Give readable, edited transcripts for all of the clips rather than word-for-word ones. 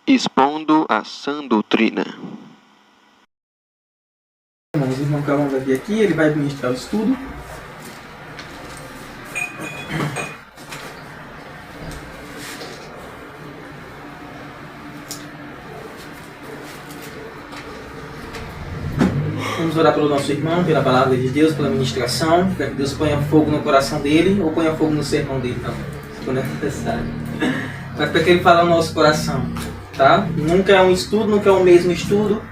expondo a sã doutrina. O irmão Calão vai vir aqui, ele vai ministrar o estudo. Vamos orar pelo nosso irmão, pela palavra de Deus, pela ministração, para que Deus ponha fogo no coração dele, ou ponha fogo no sermão dele também, quando é necessário. Mas para que ele fale ao nosso coração, tá? Nunca é um estudo, nunca é o mesmo estudo.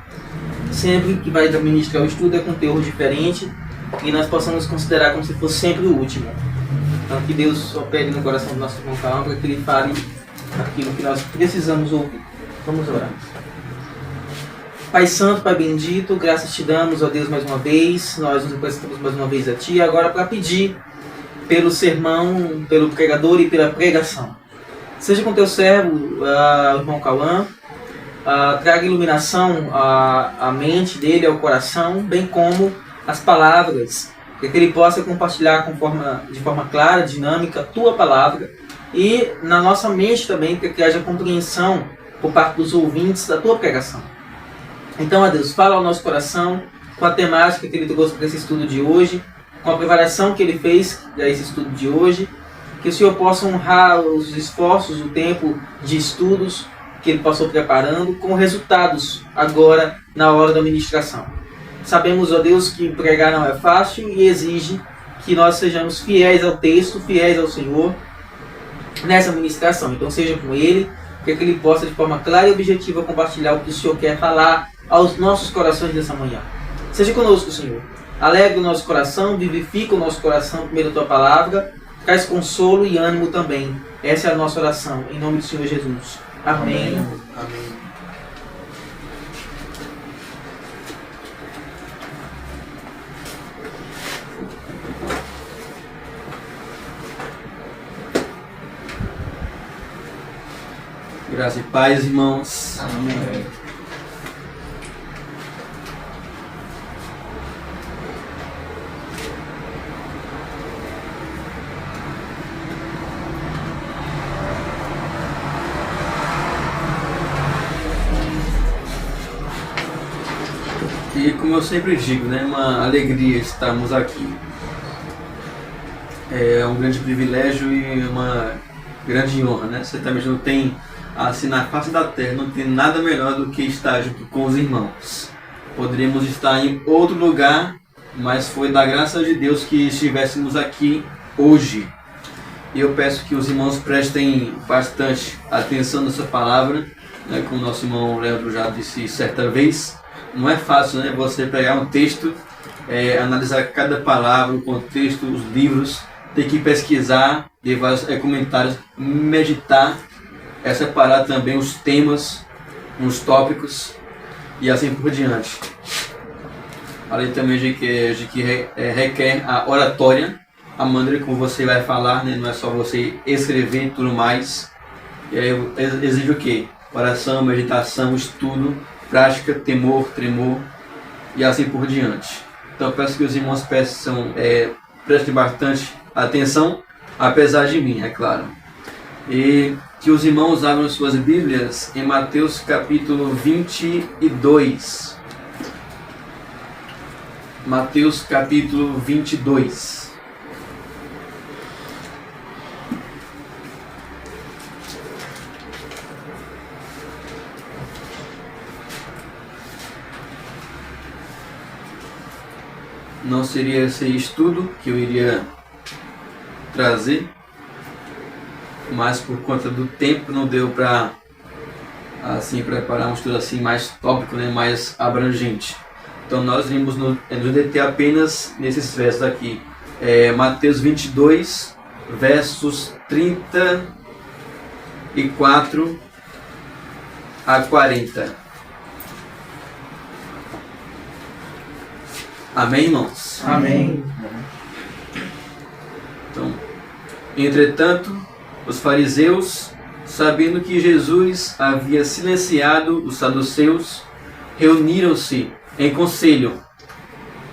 Sempre que vai ministrar o estudo é com teor diferente e nós possamos considerar como se fosse sempre o último. Então que Deus opere no coração do nosso irmão Calão para que ele fale aquilo que nós precisamos ouvir. Vamos orar. Pai Santo, Pai Bendito, graças te damos, ó Deus, mais uma vez. Nós nos apresentamos mais uma vez a Ti, agora para pedir pelo sermão, pelo pregador e pela pregação. Seja com teu servo, o irmão Cauã, traga iluminação à mente dele, ao coração, bem como as palavras, para que ele possa compartilhar de forma clara, dinâmica, a Tua palavra, e na nossa mente também, para que haja compreensão por parte dos ouvintes da Tua pregação. Então, ó Deus, fala ao nosso coração com a temática que Ele trouxe para esse estudo de hoje, com a preparação que Ele fez para esse estudo de hoje, que o Senhor possa honrar os esforços, o tempo de estudos que Ele passou preparando, com resultados agora na hora da ministração. Sabemos, ó Deus, que pregar não é fácil e exige que nós sejamos fiéis ao texto, fiéis ao Senhor nessa ministração. Então seja com Ele, para que Ele possa de forma clara e objetiva compartilhar o que o Senhor quer falar aos nossos corações nessa manhã. Seja conosco, Senhor. Alegre o nosso coração, vivifica o nosso coração por meio da Tua palavra, traz consolo e ânimo também. Essa é a nossa oração, em nome do Senhor Jesus. Amém. Amém. Graça e paz, irmãos. Amém. E como eu sempre digo, né, uma alegria estarmos aqui. É um grande privilégio e uma grande honra, né? Certamente não tem, assim, na face da terra, não tem nada melhor do que estar junto com os irmãos. Poderíamos estar em outro lugar, mas foi da graça de Deus que estivéssemos aqui hoje. E eu peço que os irmãos prestem bastante atenção nessa palavra, né? Como nosso irmão Leandro já disse certa vez, não é fácil, né, você pegar um texto, analisar cada palavra, o contexto, os livros, ter que pesquisar, ter vários comentários, meditar, separar também os temas, os tópicos e assim por diante. Além também de que requer a oratória, a maneira como você vai falar, né? Não é só você escrever e tudo mais. E aí exige o quê? Oração, meditação, estudo, prática, temor, tremor e assim por diante. Então peço que os irmãos prestem bastante atenção, apesar de mim, é claro. E que os irmãos abram suas Bíblias em Mateus capítulo 22. Mateus capítulo 22. Não seria esse estudo que eu iria trazer, mas por conta do tempo não deu para assim preparar um estudo assim mais tópico, né, mais abrangente. Então nós vimos nos deter apenas nesses versos aqui. Mateus 22, versos 34 a 40. Amém, irmãos? Amém. Então, entretanto, os fariseus, sabendo que Jesus havia silenciado os saduceus, reuniram-se em conselho.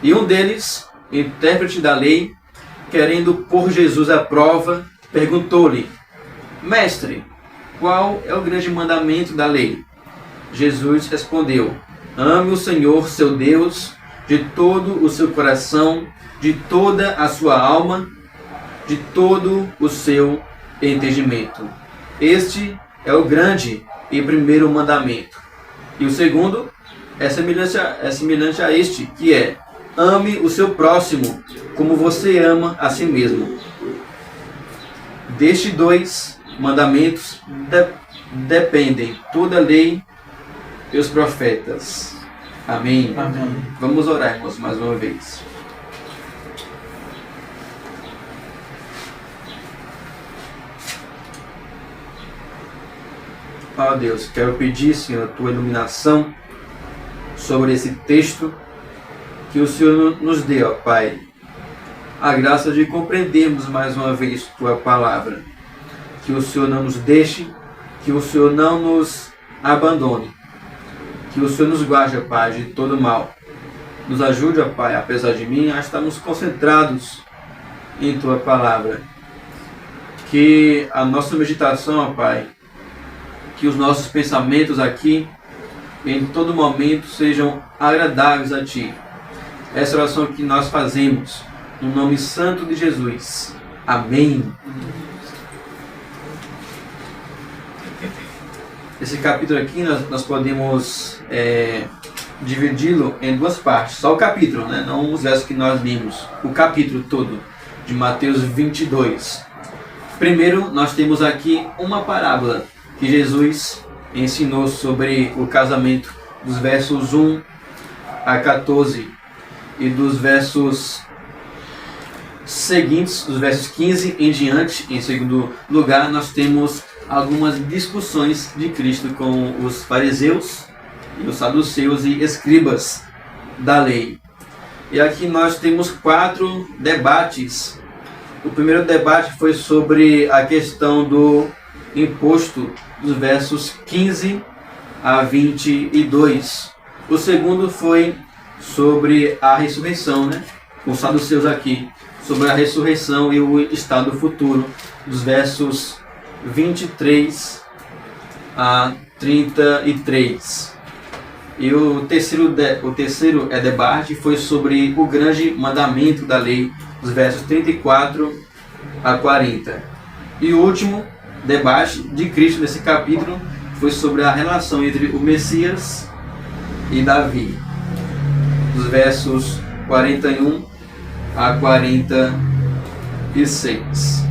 E um deles, intérprete da lei, querendo pôr Jesus à prova, perguntou-lhe: Mestre, qual é o grande mandamento da lei? Jesus respondeu: ame o Senhor seu Deus de todo o seu coração, de toda a sua alma, de todo o seu entendimento. Este é o grande e primeiro mandamento. E o segundo é semelhante a este, que é: ame o seu próximo como você ama a si mesmo. Destes 2 mandamentos dependem toda a lei e os profetas. Amém. Amém. Vamos orar, irmãos, mais uma vez. Ó Deus, quero pedir, Senhor, a tua iluminação sobre esse texto, que o Senhor nos dê, ó Pai, a graça de compreendermos mais uma vez tua palavra. Que o Senhor não nos deixe, que o Senhor não nos abandone, que o Senhor nos guarde, ó Pai, de todo mal. Nos ajude, ó Pai, apesar de mim, a estarmos concentrados em tua palavra. Que a nossa meditação, ó Pai, que os nossos pensamentos aqui, em todo momento, sejam agradáveis a Ti. Essa oração que nós fazemos, no nome santo de Jesus. Amém. Esse capítulo aqui, nós podemos dividi-lo em 2 partes. Só o capítulo, né? Não os versos que nós lemos. O capítulo todo, de Mateus 22. Primeiro, nós temos aqui uma parábola que Jesus ensinou sobre o casamento, dos versos 1 a 14 e dos versos seguintes, dos versos 15 em diante. Em segundo lugar, nós temos algumas discussões de Cristo com os fariseus e os saduceus e escribas da lei. E aqui nós temos 4 debates. O primeiro debate foi sobre a questão do imposto, dos versos 15 a 22. O segundo foi sobre a ressurreição, né? Os saduceus aqui, sobre a ressurreição e o estado futuro, dos versos 23 a 33. E o terceiro debate foi sobre o grande mandamento da lei, dos versos 34 a 40. E o último debate de Cristo nesse capítulo foi sobre a relação entre o Messias e Davi, dos versos 41 a 46.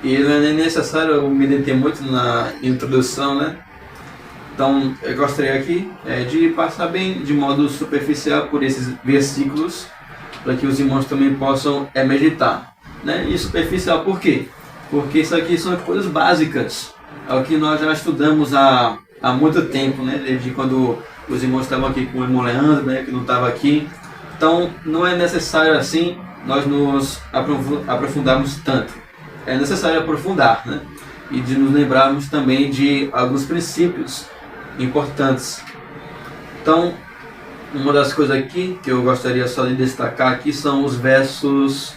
E não é nem necessário eu me deter muito na introdução, né? Então eu gostaria aqui de passar bem de modo superficial por esses versículos, para que os irmãos também possam meditar, né? E superficial por quê? Porque isso aqui são coisas básicas, é o que nós já estudamos há muito tempo, né? Desde quando os irmãos estavam aqui com o irmão Leandro, né? Que não estava aqui. Então não é necessário assim nós nos aprofundarmos tanto. É necessário aprofundar, né? E de nos lembrarmos também de alguns princípios importantes. Então, uma das coisas aqui que eu gostaria só de destacar aqui são os versos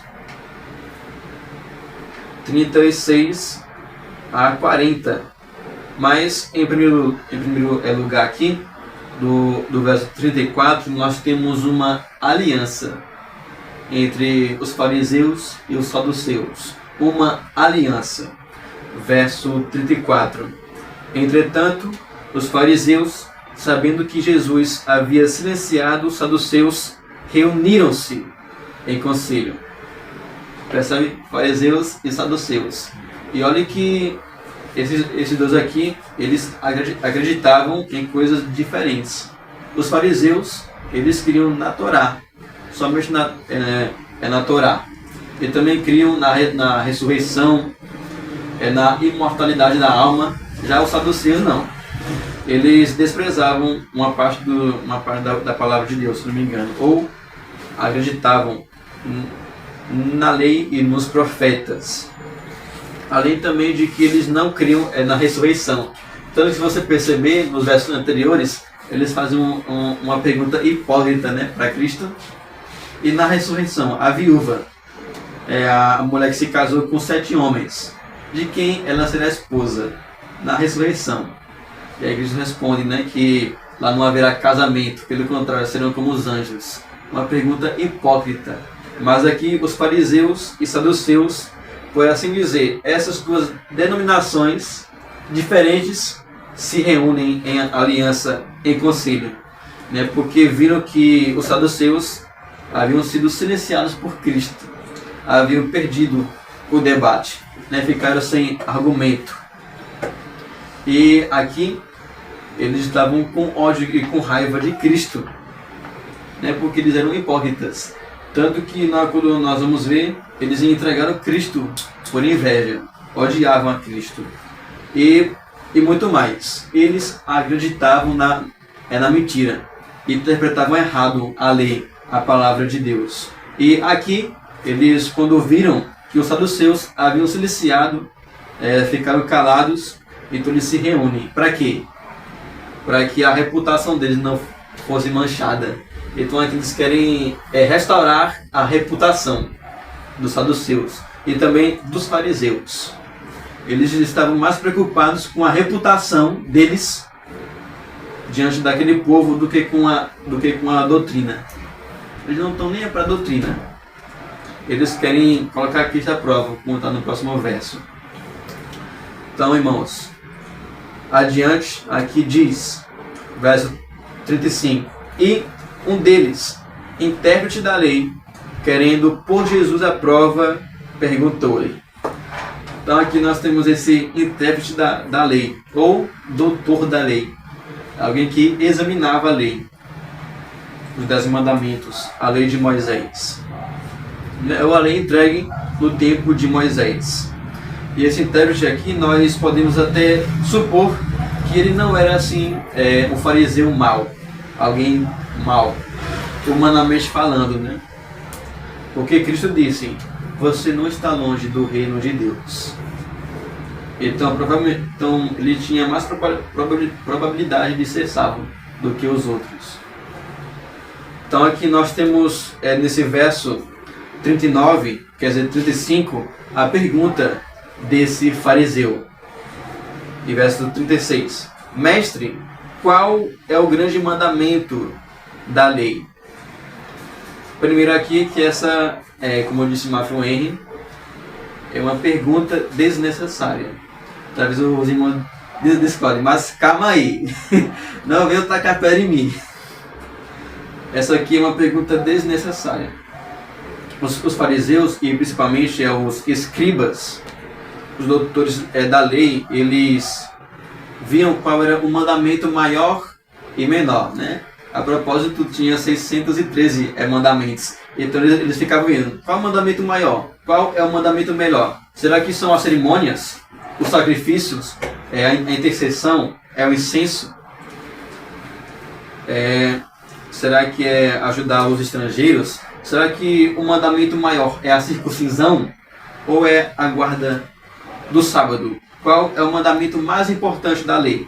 36 a 40. Mas, em primeiro lugar aqui, do verso 34, nós temos uma aliança entre os fariseus e os saduceus. Uma aliança. Verso 34. Entretanto, os fariseus, sabendo que Jesus havia silenciado os saduceus, reuniram-se em conselho. Percebe? Fariseus e saduceus. E olha que esses dois aqui, eles acreditavam em coisas diferentes. Os fariseus, eles criam na Torá, somente na Torá. E também criam na ressurreição, na imortalidade da alma. Já os saduceus não. Eles desprezavam uma parte da palavra de Deus, se não me engano. Ou acreditavam na lei e nos profetas. Além também de que eles não criam na ressurreição. Então, se você perceber, nos versos anteriores, eles fazem uma pergunta hipócrita, né, para Cristo. E na ressurreição, a viúva, a mulher que se casou com 7 homens. de quem ela será esposa na ressurreição. E aí Cristo responde, né, que lá não haverá casamento, pelo contrário, serão como os anjos. Uma pergunta hipócrita. Mas aqui os fariseus e saduceus, por assim dizer, essas duas denominações diferentes se reúnem em aliança, em conselho, né, porque viram que os saduceus haviam sido silenciados por Cristo, haviam perdido o debate, né, ficaram sem argumento. E aqui eles estavam com ódio e com raiva de Cristo, né, porque eles eram hipócritas. Tanto que quando nós vamos ver, eles entregaram Cristo por inveja, odiavam a Cristo. E muito mais. Eles acreditavam na mentira, interpretavam errado a lei, a palavra de Deus. E aqui, eles, quando viram que os saduceus haviam silenciado, ficaram calados, então eles se reúnem. Para quê? Para que a reputação deles não fosse manchada. Então aqui eles querem restaurar a reputação dos saduceus e também dos fariseus. Eles estavam mais preocupados com a reputação deles diante daquele povo do que com a doutrina. Eles não estão nem para a doutrina. Eles querem colocar Cristo à prova, como está no próximo verso. Então, irmãos, adiante, aqui diz, verso 35, e um deles, intérprete da lei, querendo pôr Jesus à prova, perguntou-lhe. Então aqui nós temos esse intérprete da lei, ou doutor da lei, alguém que examinava a lei, os 10 mandamentos, a lei de Moisés, ou a lei entregue no tempo de Moisés. E esse intérprete aqui, nós podemos até supor que ele não era assim um fariseu mau, alguém mau, humanamente falando, né? Porque Cristo disse, você não está longe do reino de Deus. Então, ele tinha mais probabilidade de ser salvo do que os outros. Então aqui nós temos, nesse verso 39, quer dizer 35, a pergunta desse fariseu. E verso 36. Mestre, qual é o grande mandamento da lei? Primeiro aqui que essa, como eu disse Matthew Henry, é uma pergunta desnecessária. Talvez os irmãos discordem, mas calma aí, não venham tacar pedra em mim. Essa aqui é uma pergunta desnecessária. Os fariseus e principalmente os escribas, os doutores da lei, eles viam qual era o mandamento maior e menor, né? A propósito, tinha 613 mandamentos. Então eles ficavam vendo, qual é o mandamento maior? Qual é o mandamento melhor? Será que são as cerimônias, os sacrifícios, a intercessão, é o incenso? Será que é ajudar os estrangeiros? Será que o mandamento maior é a circuncisão? Ou é a guarda do sábado? Qual é o mandamento mais importante da lei?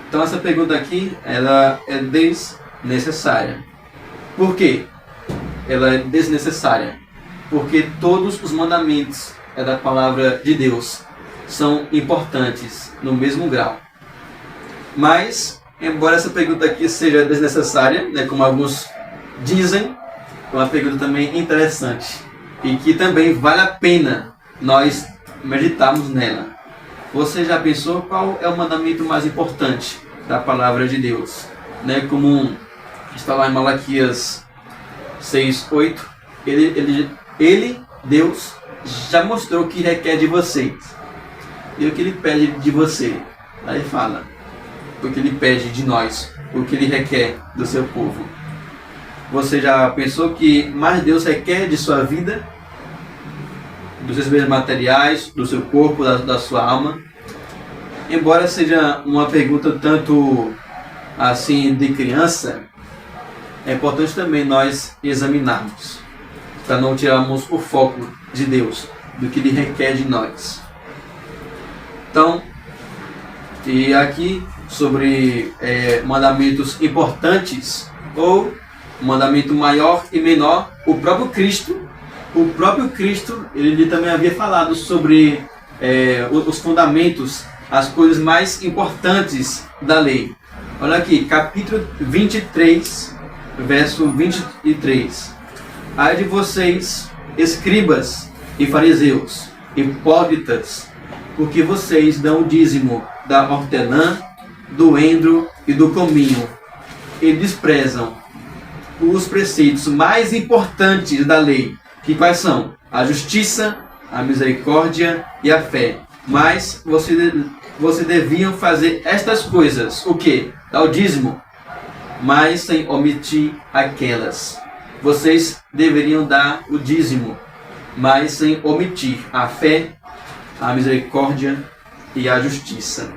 Então essa pergunta aqui, ela é desnecessária. Por quê? Ela é desnecessária. Porque todos os mandamentos da palavra de Deus são importantes no mesmo grau. Mas, embora essa pergunta aqui seja desnecessária, né, como alguns dizem, é uma pergunta também interessante. E que também vale a pena nós meditarmos nela. Você já pensou qual é o mandamento mais importante da palavra de Deus? Né, como está lá em Malaquias 6:8, ele, Deus, já mostrou o que requer de vocês. E o que ele pede de você. Aí fala o que ele pede de nós, o que ele requer do seu povo. Você já pensou que mais Deus requer de sua vida, dos seus bens materiais, do seu corpo, da sua alma? Embora seja uma pergunta tanto assim de criança, é importante também nós examinarmos, para não tirarmos o foco de Deus, do que Ele requer de nós. Então, e aqui sobre mandamentos importantes, ou mandamento maior e menor, o próprio Cristo o próprio Cristo, ele também havia falado sobre os fundamentos, as coisas mais importantes da lei. Olha aqui, capítulo 23, verso 23. Ai de vocês, escribas e fariseus, hipócritas, porque vocês dão o dízimo da hortelã, do endro e do cominho, e desprezam os preceitos mais importantes da lei, que quais são? A justiça, a misericórdia e a fé. Mas vocês deviam fazer estas coisas. O que? Dar o dízimo, mas sem omitir aquelas. Vocês deveriam dar o dízimo, mas sem omitir a fé, a misericórdia e a justiça.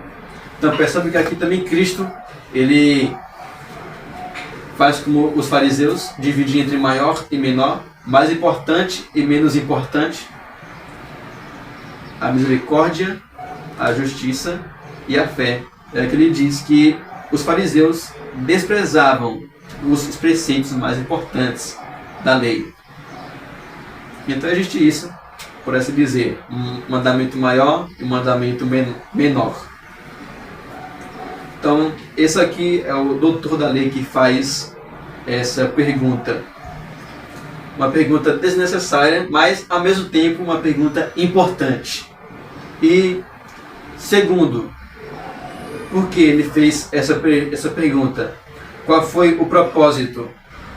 Então percebe que aqui também Cristo, ele faz como os fariseus, dividir entre maior e menor, mais importante e menos importante, a misericórdia, a justiça e a fé. É que ele diz que os fariseus desprezavam os preceitos mais importantes da lei. Então existe isso, por assim dizer, um mandamento maior e um mandamento menor. Então, esse aqui é o doutor da lei que faz essa pergunta. Uma pergunta desnecessária, mas ao mesmo tempo uma pergunta importante. E segundo, por que ele fez essa pergunta? Qual foi o propósito?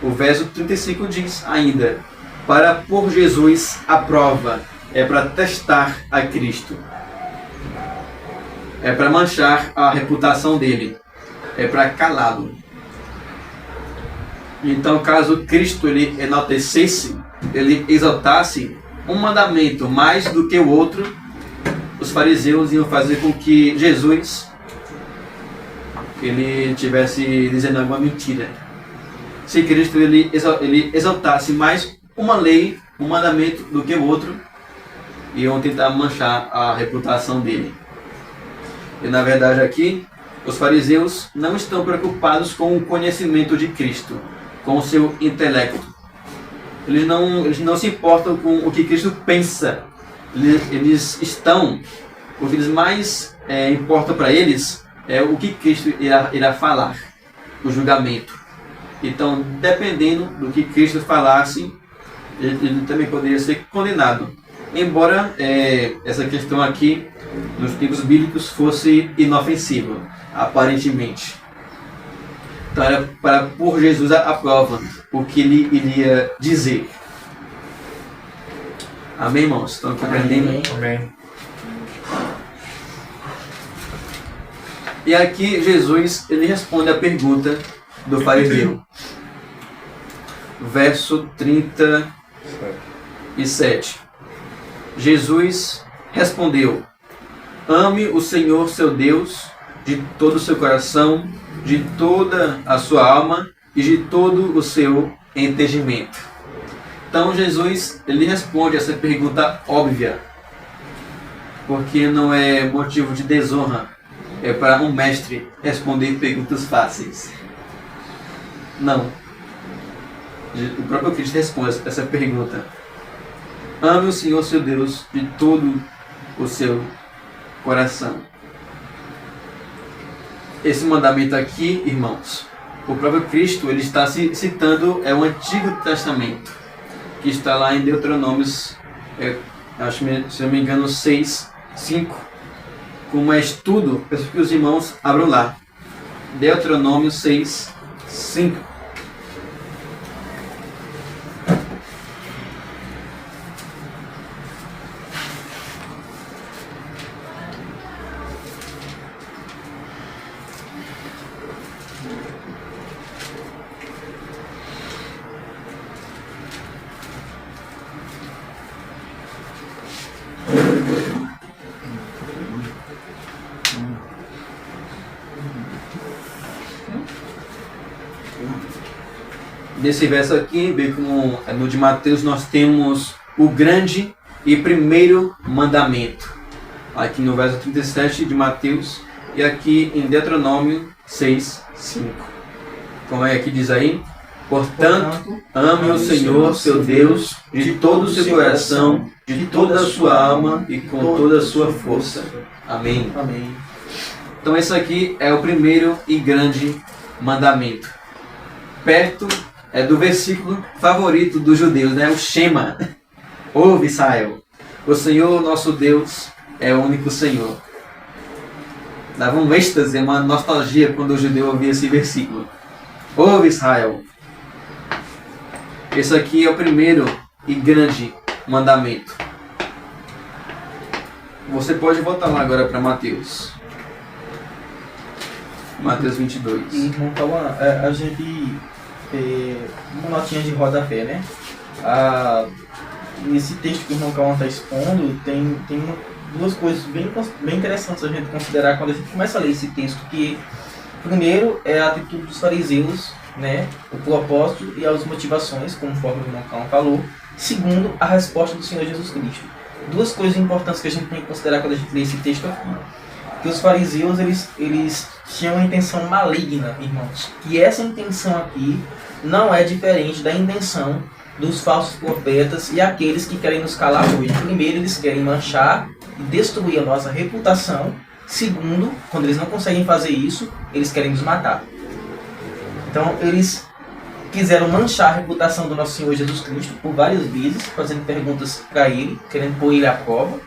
O verso 35 diz ainda: para pôr Jesus à prova, é para testar a Cristo. É para manchar a reputação dele. É para calá-lo. Então, caso Cristo ele enaltecesse, ele exaltasse um mandamento mais do que o outro, os fariseus iam fazer com que Jesus ele tivesse dizendo alguma mentira. Se Cristo ele exaltasse mais uma lei, um mandamento do que o outro, iam tentar manchar a reputação dele. E na verdade aqui, os fariseus não estão preocupados com o conhecimento de Cristo, com o seu intelecto. Eles não se importam com o que Cristo pensa. Eles estão, o que eles mais importa para eles é o que Cristo irá falar, o julgamento. Então, dependendo do que Cristo falasse, ele também poderia ser condenado. Embora essa questão aqui, nos tempos bíblicos, fosse inofensiva, aparentemente. Então era para pôr Jesus à prova o que ele iria dizer. Amém, irmãos? Estão compreendendo? Amém. E aqui Jesus ele responde a pergunta do fariseu. Verso 37. Jesus respondeu: ame o Senhor seu Deus de todo o seu coração, de toda a sua alma e de todo o seu entendimento. Então Jesus ele responde essa pergunta óbvia, porque não é motivo de desonra, é para um mestre responder perguntas fáceis. Não. O próprio Cristo responde essa pergunta. Ame o Senhor seu Deus de todo o seu coração. Esse mandamento aqui, irmãos, o próprio Cristo ele está citando o Antigo Testamento, que está lá em Deuteronômios, acho, se não me engano, 6, 5. Como é estudo, peço que os irmãos abram lá. Deuteronômio 6, 5. Nesse verso aqui, bem como no de Mateus, nós temos o grande e primeiro mandamento. Aqui no verso 37 de Mateus e aqui em Deuteronômio 6, 5. Como é que diz aí? Portanto, ame o Senhor, seu Deus, de todo o seu coração, de toda a sua alma e com toda a sua força. Amém. Amém. Então esse aqui é o primeiro e grande mandamento. Perto do versículo favorito dos judeus, né? O Shema. Ouve, Israel. O Senhor, nosso Deus, é o único Senhor. Dava um êxtase, uma nostalgia quando o judeu ouvia esse versículo. Ouve, Israel. Esse aqui é o primeiro e grande mandamento. Você pode voltar lá agora para Mateus. Mateus 22. E, irmão Cauã, a gente, uma notinha de rodapé, né? Nesse texto que o irmão Cauã está expondo, tem duas coisas bem interessantes a gente considerar quando a gente começa a ler esse texto, que primeiro é a atitude dos fariseus, né? O propósito e as motivações, conforme o irmão Cauã falou. Segundo, a resposta do Senhor Jesus Cristo. Duas coisas importantes que a gente tem que considerar quando a gente lê esse texto aqui. Que os fariseus, eles tinham uma intenção maligna, irmãos. E essa intenção aqui não é diferente da intenção dos falsos profetas e aqueles que querem nos calar hoje. Primeiro, eles querem manchar e destruir a nossa reputação. Segundo, quando eles não conseguem fazer isso, eles querem nos matar. Então, eles quiseram manchar a reputação do nosso Senhor Jesus Cristo por várias vezes, fazendo perguntas para ele, querendo pôr ele à prova,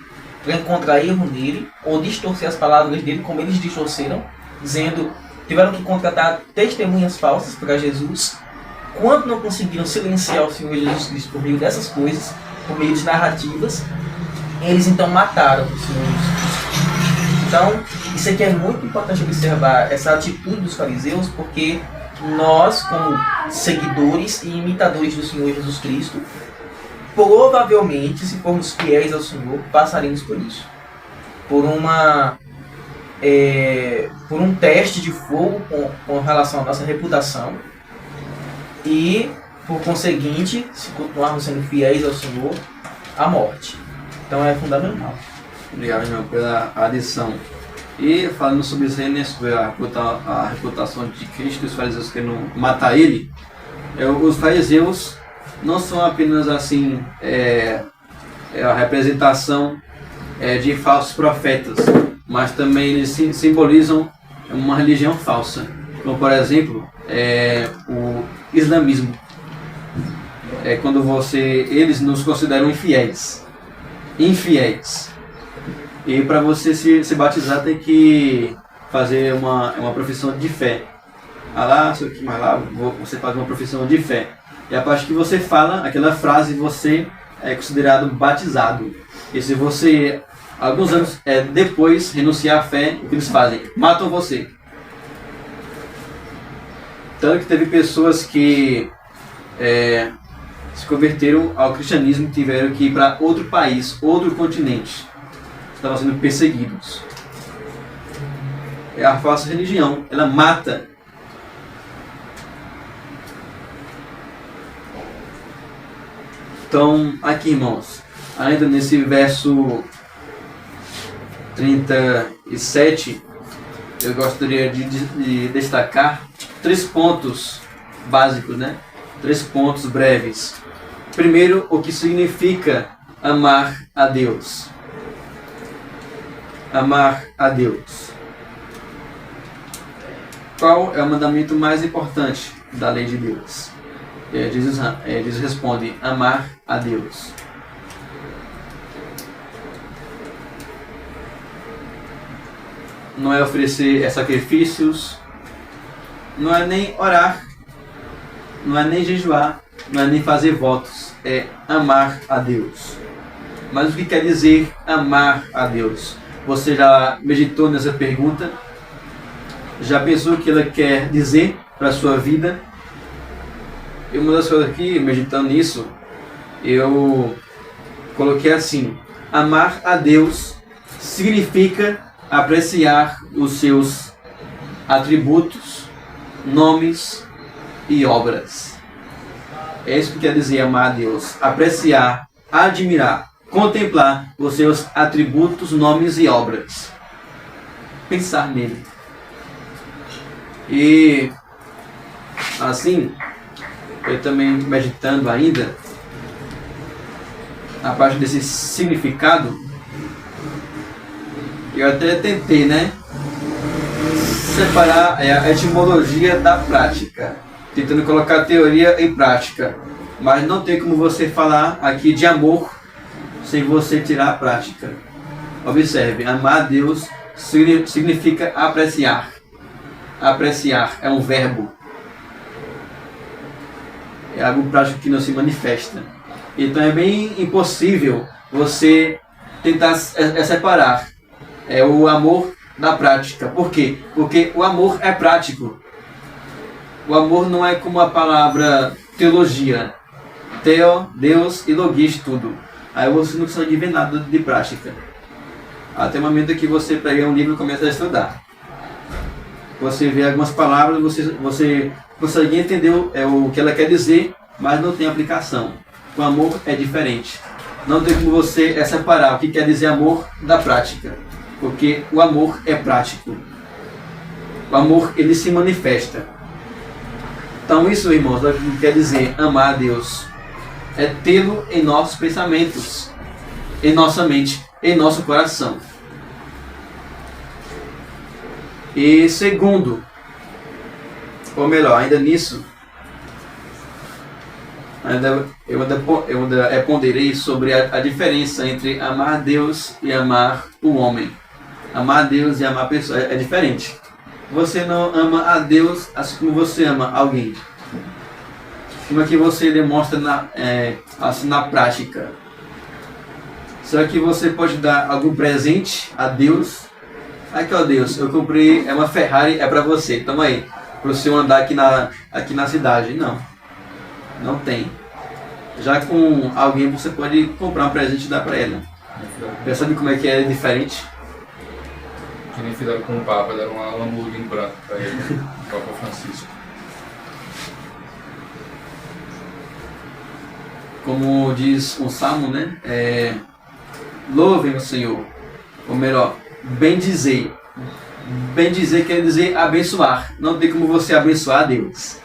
para encontrar erro nele, ou distorcer as palavras dele, como eles distorceram, dizendo, tiveram que contratar testemunhas falsas para Jesus. Quando não conseguiram silenciar o Senhor Jesus Cristo por meio dessas coisas, por meio de narrativas, eles então mataram o Senhor Jesus Cristo. Então, isso aqui é muito importante observar, essa atitude dos fariseus, porque nós, como seguidores e imitadores do Senhor Jesus Cristo, provavelmente, se formos fiéis ao Senhor, passaremos por isso. Por um teste de fogo com relação à nossa reputação e, por conseguinte, se continuarmos sendo fiéis ao Senhor, a morte. Então é fundamental. Obrigado, irmão, pela adição. E falando sobre isso aí, né, sobre a reputação de Cristo, os fariseus querendo matar ele, os fariseus não são apenas assim a representação de falsos profetas, mas também eles simbolizam uma religião falsa, como por exemplo o islamismo. Quando eles nos consideram infiéis. E para você se batizar tem que fazer uma profissão de fé. Você faz uma profissão de fé. E a parte que você fala, aquela frase, você é considerado batizado. E se você, alguns anos depois, renunciar à fé, o que eles fazem? Matam você. Tanto que teve pessoas que se converteram ao cristianismo e tiveram que ir para outro país, outro continente. Estavam sendo perseguidos. A falsa religião, ela mata. Então, aqui, irmãos, ainda nesse verso 37, eu gostaria de destacar 3 pontos básicos, né? 3 pontos breves. Primeiro, o que significa amar a Deus. Amar a Deus. Qual é o mandamento mais importante da lei de Deus? Jesus responde, amar a Deus. Não é oferecer sacrifícios, não é nem orar, não é nem jejuar, não é nem fazer votos, é amar a Deus. Mas o que quer dizer amar a Deus? Você já meditou nessa pergunta? Já pensou o que ela quer dizer para a sua vida? E uma das coisas aqui, meditando nisso, eu coloquei assim: amar a Deus significa apreciar os seus atributos, nomes e obras. É isso que quer dizer amar a Deus. Apreciar, admirar, contemplar os seus atributos, nomes e obras. Pensar nele. E assim, eu também meditando ainda a parte desse significado, eu até tentei, né, separar a etimologia da prática, tentando colocar a teoria em prática, mas não tem como você falar aqui de amor sem você tirar a prática. Observe, amar a Deus significa apreciar. Apreciar é um verbo. É algo prático que não se manifesta. Então é bem impossível você tentar separar o amor da prática. Por quê? Porque o amor é prático. O amor não é como a palavra teologia. Theo, Deus e logis, tudo. Aí você não consegue ver nada de prática. Até o momento que você pega um livro e começa a estudar. Você vê algumas palavras, você consegue entender o que ela quer dizer, mas não tem aplicação. O amor é diferente. Não tem como você separar o que quer dizer amor da prática. Porque o amor é prático. O amor, ele se manifesta. Então isso, irmãos, quer dizer amar a Deus. É tê-lo em nossos pensamentos, em nossa mente, em nosso coração. E segundo, ou melhor, ainda nisso, eu ainda ponderei sobre a diferença entre amar a Deus e amar o homem. Amar a Deus e amar a pessoa é diferente. Você não ama a Deus assim como você ama alguém. Como é que você demonstra assim na prática? Será que você pode dar algum presente a Deus? Aqui, ó, Deus, eu comprei uma Ferrari, é para você, toma aí, para você andar aqui na cidade. Não tem. Já com alguém você pode comprar um presente e dar para ela. Percebe como é que é diferente? Que nem fizeram com o Papa, deram uma Lamborghini branca para ele, o Papa Francisco. Como diz um salmo, né? Louvem o Senhor. Ou melhor, bendizer. Bendizer quer dizer abençoar. Não tem como você abençoar a Deus.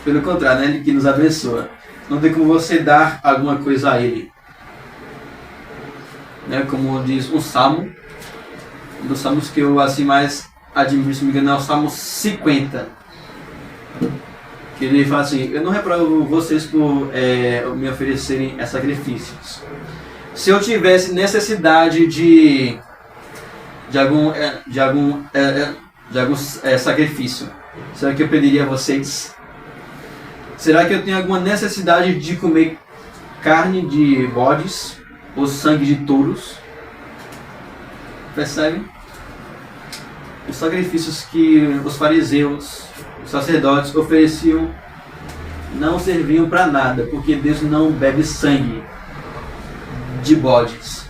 Pelo contrário, né? Ele que nos abençoa. Não tem como você dar alguma coisa a Ele. Né? Como diz um salmo. Um dos salmos que eu assim mais admiro, se me engano, é o Salmo 50. Que ele fala assim: eu não reprovo vocês por me oferecerem sacrifícios. Se eu tivesse necessidade de algum sacrifício, será que eu pediria a vocês? Será que eu tenho alguma necessidade de comer carne de bodes ou sangue de touros? Percebe? Os sacrifícios que os fariseus, os sacerdotes ofereciam não serviam para nada, porque Deus não bebe sangue de bodes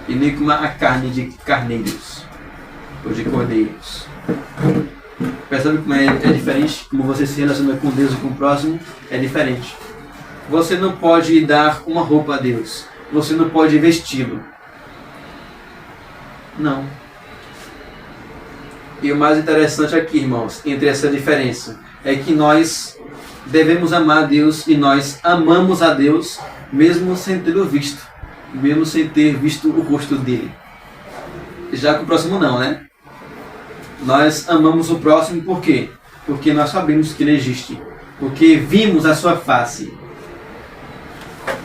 e nem como a carne de carneiros ou de cordeiros. Percebe como é diferente? Como você se relaciona com Deus e com o próximo é diferente. Você não pode dar uma roupa a Deus, você não pode vesti-lo. Não. E o mais interessante aqui, irmãos, entre essa diferença, é que nós devemos amar a Deus e nós amamos a Deus mesmo sem tê-lo visto, mesmo sem ter visto o rosto dele. Já com o próximo não, né? Nós amamos o próximo por quê? Porque nós sabemos que ele existe, porque vimos a sua face.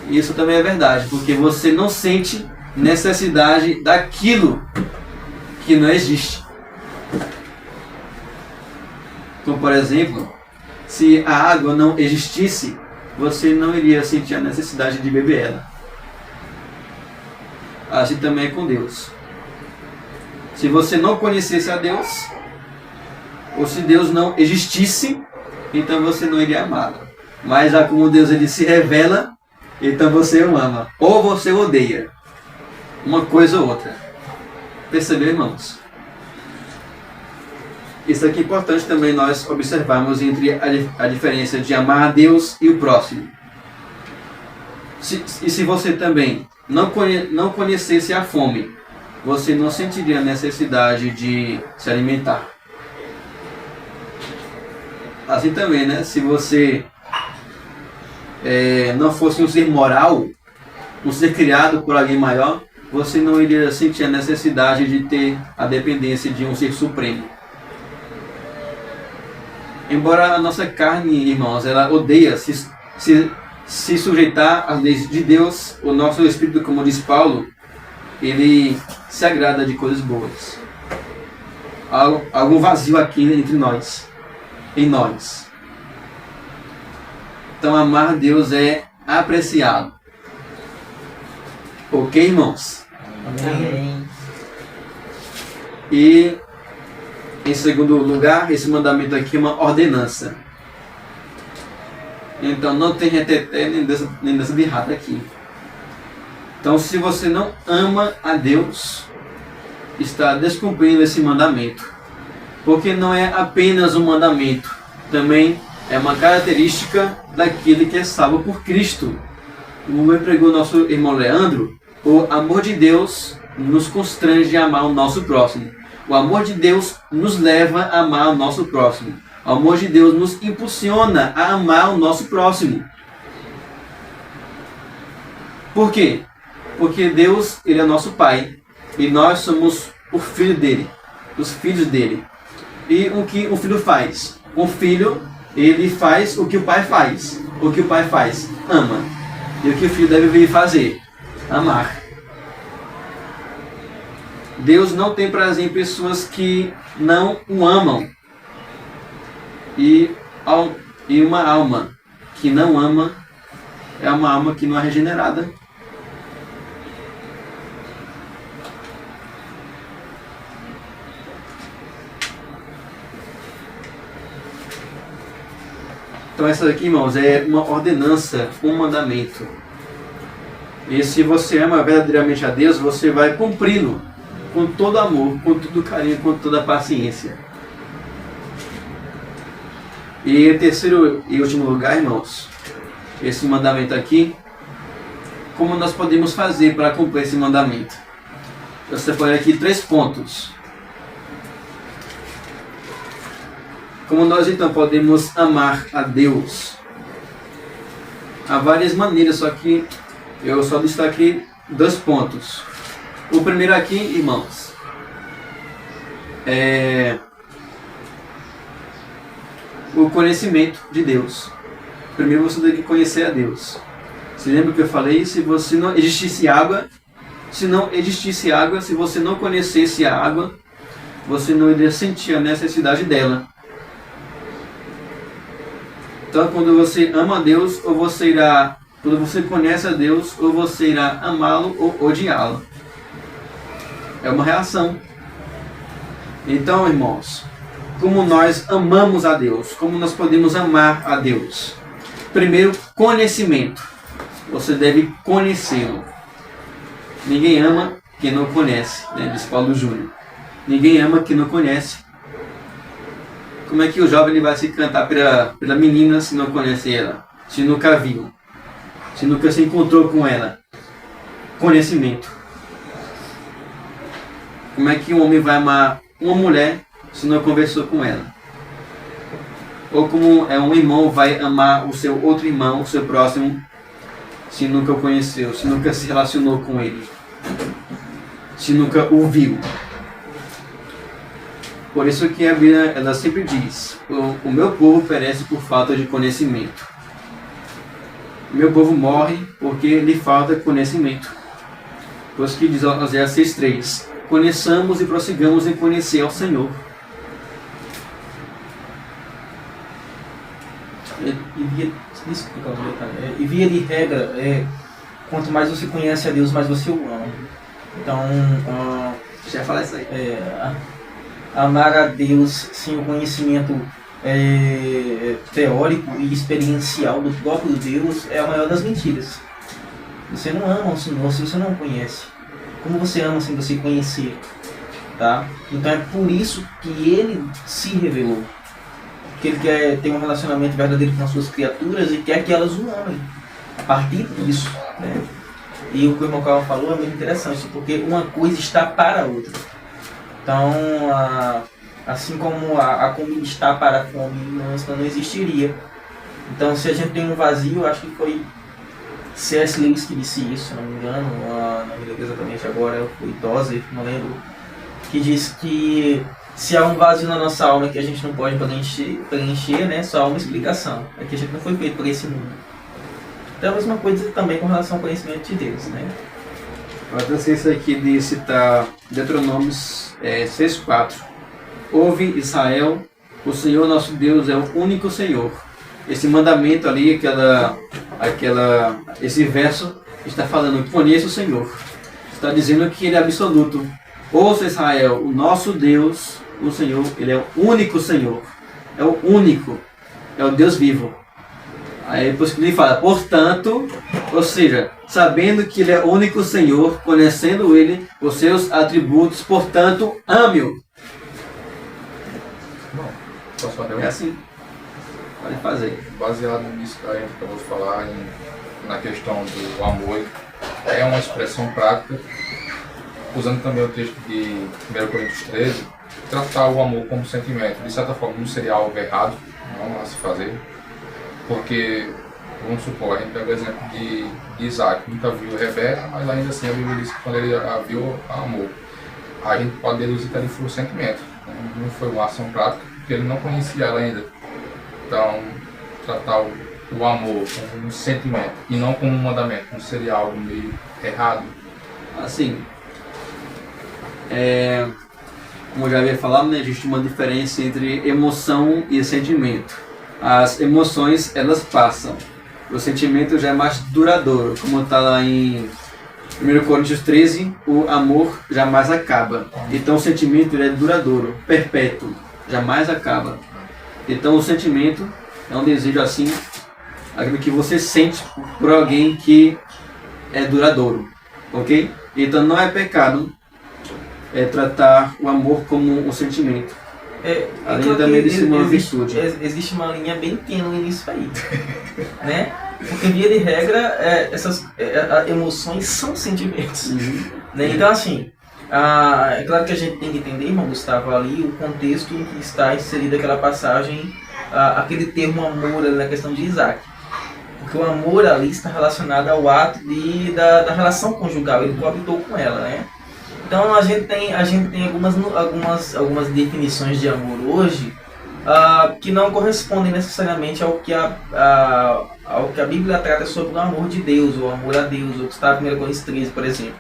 E isso também é verdade, porque você não sente necessidade daquilo que não existe. Como por exemplo, se a água não existisse, você não iria sentir a necessidade de beber ela. Assim também é com Deus. Se você não conhecesse a Deus, ou se Deus não existisse, então você não iria amá-lo. Mas já como Deus ele se revela, então você o ama. Ou você o odeia. Uma coisa ou outra. Percebeu, irmãos? Isso aqui é importante também nós observarmos entre a diferença de amar a Deus e o próximo. E se você também não conhecesse a fome, você não sentiria a necessidade de se alimentar. Assim também, né? Se você não fosse um ser moral, um ser criado por alguém maior, você não iria sentir a necessidade de ter a dependência de um ser supremo. Embora a nossa carne, irmãos, ela odeia se sujeitar às leis de Deus, o nosso espírito, como diz Paulo, ele se agrada de coisas boas. Há algum vazio aqui entre nós, em nós. Então amar Deus é apreciado. Ok, irmãos? Amém. E em segundo lugar, esse mandamento aqui é uma ordenança. Então não tem reteté nem dessa birrada aqui. Então se você não ama a Deus, está descumprindo esse mandamento. Porque não é apenas um mandamento, também é uma característica daquele que é salvo por Cristo. Como pregou nosso irmão Leandro, o amor de Deus nos constrange a amar o nosso próximo. O amor de Deus nos leva a amar o nosso próximo. O amor de Deus nos impulsiona a amar o nosso próximo. Por quê? Porque Deus, ele é nosso Pai. E nós somos o filho dele. Os filhos dele. E o que o filho faz? O filho, ele faz o que o pai faz. O que o pai faz? Ama. E o que o filho deve vir fazer? Amar. Deus não tem prazer em pessoas que não o amam. E uma alma que não ama é uma alma que não é regenerada. Então essa daqui, irmãos, é uma ordenança, um mandamento. E se você ama verdadeiramente a Deus, você vai cumpri-lo com todo amor, com todo carinho, com toda paciência. E em terceiro e último lugar, irmãos, esse mandamento aqui, como nós podemos fazer para cumprir esse mandamento? Eu separei aqui 3 pontos. Como nós então podemos amar a Deus? Há várias maneiras, só que eu só destaquei 2 pontos. O primeiro aqui, irmãos, é o conhecimento de Deus. Primeiro você tem que conhecer a Deus. Se lembra que eu falei? Se você não existisse água, se você não conhecesse a água, você não iria sentir a necessidade dela. Então, quando você ama a Deus, quando você conhece a Deus, ou você irá amá-lo ou odiá-lo. É uma reação. Então, irmãos, como nós amamos a Deus, como nós podemos amar a Deus? Primeiro, conhecimento. Você deve conhecê-lo. Ninguém ama quem não conhece, né? Diz Paulo Júnior. Ninguém ama quem não conhece. Como é que o jovem ele vai se cantar pela menina se não conhece ela? Se nunca viu? Se nunca se encontrou com ela? Conhecimento. Como é que um homem vai amar uma mulher se não conversou com ela? Ou como um irmão vai amar o seu outro irmão, o seu próximo, se nunca o conheceu, se nunca se relacionou com ele, se nunca o viu? Por isso que a Bíblia ela sempre diz: o meu povo perece por falta de conhecimento. O meu povo morre porque lhe falta conhecimento. Por isso que diz Oséias 6,3: conheçamos e prossigamos em conhecer ao Senhor. E via de regra, quanto mais você conhece a Deus, mais você o ama. Então, Já fala isso aí. amar a Deus sem o conhecimento teórico e experiencial do próprio Deus é a maior das mentiras. Você não ama o Senhor se você não o conhece. Como você ama sem você conhecer? Tá? Então é por isso que Ele se revelou. Porque Ele quer ter um relacionamento verdadeiro com as suas criaturas e quer que elas o amem. A partir disso, né? E o que o irmão Carl falou é muito interessante, porque uma coisa está para a outra. Então, assim como a comida está para a fome, não existiria. Então, se a gente tem um vazio, acho que foi C.S. Lewis que disse isso, se não me engano, não me lembro exatamente agora, foi Tozer, não lembro, que diz que se há um vazio na nossa alma que a gente não pode preencher, né, só há uma explicação, é que a gente não foi feito por esse mundo. Então, a mesma coisa também com relação ao conhecimento de Deus, né? Outra ciência aqui de citar Deuteronômios 6,4. Ouve Israel, o Senhor nosso Deus é o único Senhor. Esse mandamento ali, esse verso está falando, conheça o Senhor. Está dizendo que Ele é absoluto. Ouça Israel, o nosso Deus, o Senhor, Ele é o único Senhor. É o único. É o Deus vivo. Aí depois que ele fala, portanto, ou seja, sabendo que Ele é o único Senhor, conhecendo Ele, os seus atributos, portanto, ame-o. Bom, posso fazer É assim. Pode fazer. Baseado nisso que a gente acabou de falar, na questão do amor, é uma expressão prática, usando também o texto de 1 Coríntios 13, tratar o amor como sentimento. De certa forma, não seria algo errado, não a se fazer, porque, vamos supor, a gente pega o exemplo de Isaac, nunca viu Rebeca, mas ainda assim a Bíblia diz que quando ele a viu, amor. A gente pode deduzir que ali foi o sentimento, não foi uma ação prática, porque ele não conhecia ela ainda. Então, tratar o amor como um sentimento e não como um mandamento, não seria algo meio errado? Assim, como eu já havia falado, né, existe uma diferença entre emoção e sentimento. As emoções, elas passam. O sentimento já é mais duradouro, como está lá em 1 Coríntios 13, o amor jamais acaba. Então o sentimento ele é duradouro, perpétuo, jamais acaba. Então o sentimento é um desejo assim, aquilo que você sente por alguém que é duradouro, ok? Então não é pecado tratar o amor como um sentimento. Além também de ser uma virtude. Existe uma linha bem tênue nisso aí, né? Porque via de regra essas emoções são sentimentos, né? Então assim, é claro que a gente tem que entender, irmão Gustavo, ali o contexto em que está inserida aquela passagem, aquele termo amor ali na questão de Isaac. Porque o amor ali está relacionado ao ato da relação conjugal, ele coabitou com ela, né? Então a gente tem algumas definições de amor hoje que não correspondem necessariamente ao que a Bíblia trata sobre o amor de Deus, ou o amor a Deus, ou que está em 1 Coríntios 13, por exemplo.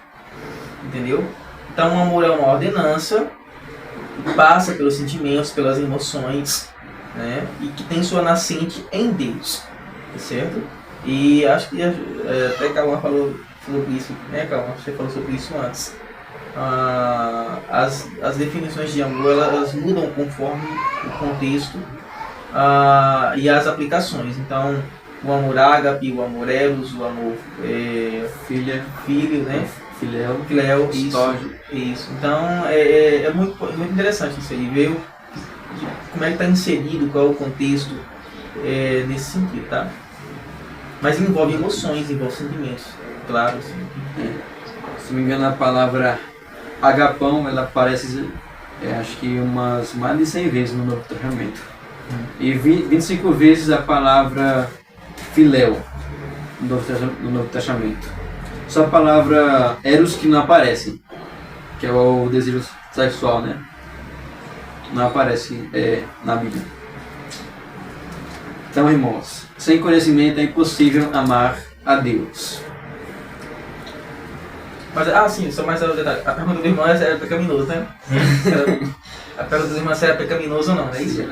Entendeu? Então o amor é uma ordenança, passa pelos sentimentos, pelas emoções, né? E que tem sua nascente em Deus, certo? E acho que até Calma falou sobre isso, né, Calma? Você falou sobre isso antes. As definições de amor elas mudam conforme o contexto e as aplicações. Então, o amor ágape, o amor eros, o amor filho, né? Filéu, isso. Então, é muito interessante isso aí, ver como é que está inserido, qual é o contexto nesse sentido, tá? Mas envolve emoções, envolve sentimentos, claro. Assim. Se não me engano, a palavra agapão, ela aparece, acho que umas mais de 100 vezes no Novo Testamento. E 25 vezes a palavra filéu no Novo Testamento. Só a palavra eros que não aparece, que é o desejo sexual, né? Não aparece na Bíblia. Então, irmãos, sem conhecimento é impossível amar a Deus. Mas, sim, só mais um detalhe. A pergunta do irmão é pecaminoso, né? A pergunta do irmão é pecaminoso ou não, é isso?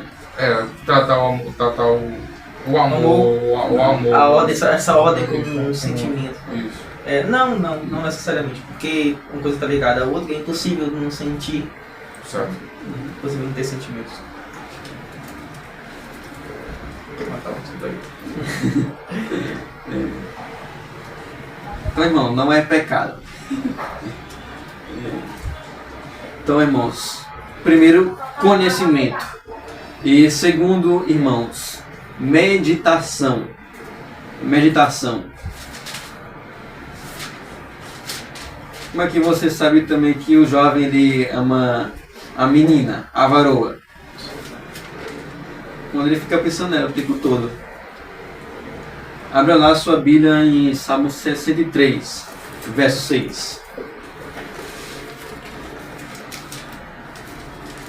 Tratar o amor. Essa ordem como um sentimento. Isso. Não necessariamente, porque uma coisa está ligada à outra, é impossível não sentir. Certo. Impossível não ter sentimentos. Vou matar isso daí. Então, irmão, não é pecado. Então, irmãos, primeiro, conhecimento. E segundo, irmãos, meditação. Como é que você sabe também que o jovem ele ama a menina, a varoa? Quando ele fica pensando nela o tempo todo. Abra lá sua Bíblia em Salmo 63, verso 6.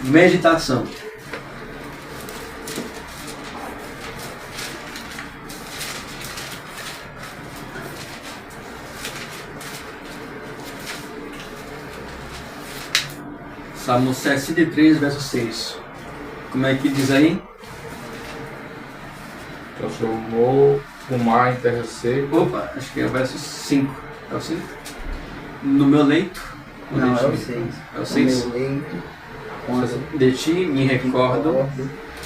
Meditação. Salmo 63, verso 6. Como é que diz aí? Transformou o mar em terra seca. Opa, acho que é o verso 5. É o 5? No meu leito. Não, de é o ti- 6. É o 6. No meu leito, quando De ti me recordo.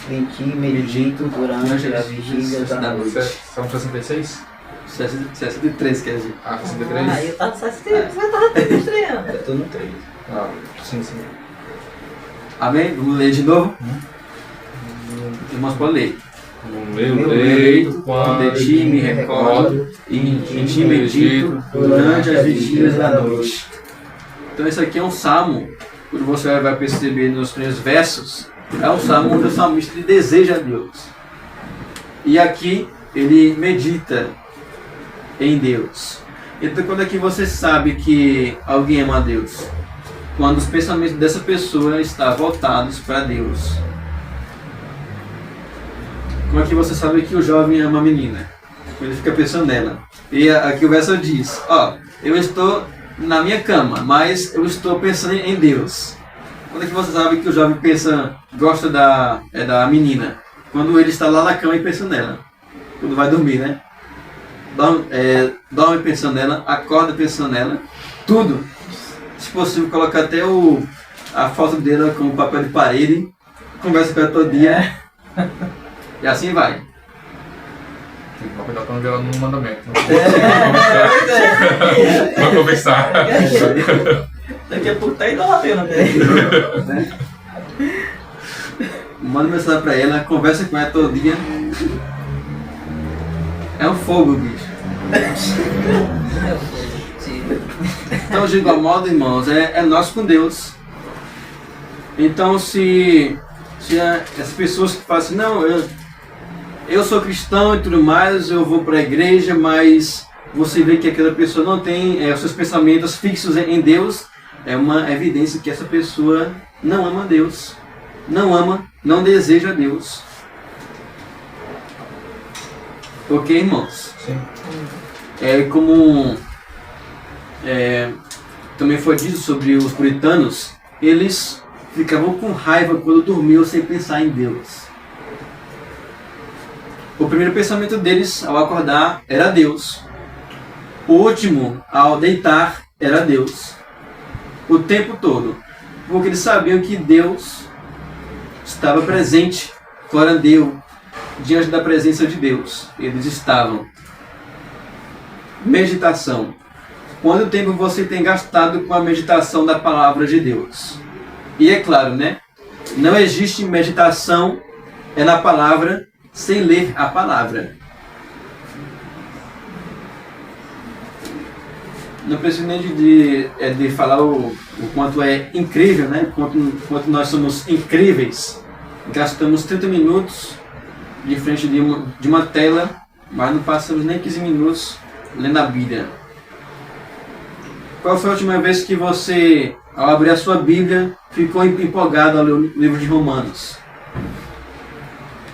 em ti medito durante a vigília da noite. São 63? 63, quer dizer. Ah, Ah, 63? eu tava assistindo, você tava até estranhando. Eu tô no 3. Ah, sim, sim. Amém? Vamos ler de novo? Irmãos, pode ler. No meu Meu leito, Quando de ti me recordo e em ti medito durante as vigílias da noite. Então esse aqui é um salmo, quando você vai perceber nos primeiros versos, é um salmo onde o salmista ele deseja a Deus. E aqui ele medita em Deus. Então quando é que você sabe que alguém ama a Deus? Quando os pensamentos dessa pessoa estão voltados para Deus. Como é que você sabe que o jovem ama a menina? Ele fica pensando nela. E aqui o verso diz, ó, eu estou na minha cama, mas eu estou pensando em Deus. Quando é que você sabe que o jovem gosta da menina? Quando ele está lá na cama e pensa nela. Quando vai dormir, né? Dorme pensando nela, acorda pensando nela, tudo. Se possível, colocar até a foto dela como papel de parede, conversa com ela todo dia. E assim vai. Tem que cuidar pra não ver ela no mandamento. Vamos conversar. Daqui a pouco tá idolatrando até. Manda mensagem pra ela, conversa com ela todo dia. É um fogo, bicho. Então, de igual modo, irmãos, é nós com Deus. Então, se as pessoas que falam assim, não, eu sou cristão e tudo mais, eu vou para a igreja, mas você vê que aquela pessoa não tem os seus pensamentos fixos em Deus, é uma evidência que essa pessoa não ama Deus, não deseja Deus. Ok, irmãos? Sim. Como também foi dito sobre os puritanos, eles ficavam com raiva quando dormiam sem pensar em Deus. O primeiro pensamento deles ao acordar era Deus. O último ao deitar era Deus. O tempo todo. Porque eles sabiam que Deus estava presente, corandeu, diante da presença de Deus. Eles estavam. Meditação. Quanto tempo você tem gastado com a meditação da palavra de Deus? E é claro, né? Não existe meditação na palavra sem ler a palavra. Não preciso nem de falar o quanto é incrível, né? Quanto nós somos incríveis. Gastamos 30 minutos de frente de uma tela, mas não passamos nem 15 minutos lendo a Bíblia. Qual foi a última vez que você, ao abrir a sua Bíblia, ficou empolgado ao ler o livro de Romanos?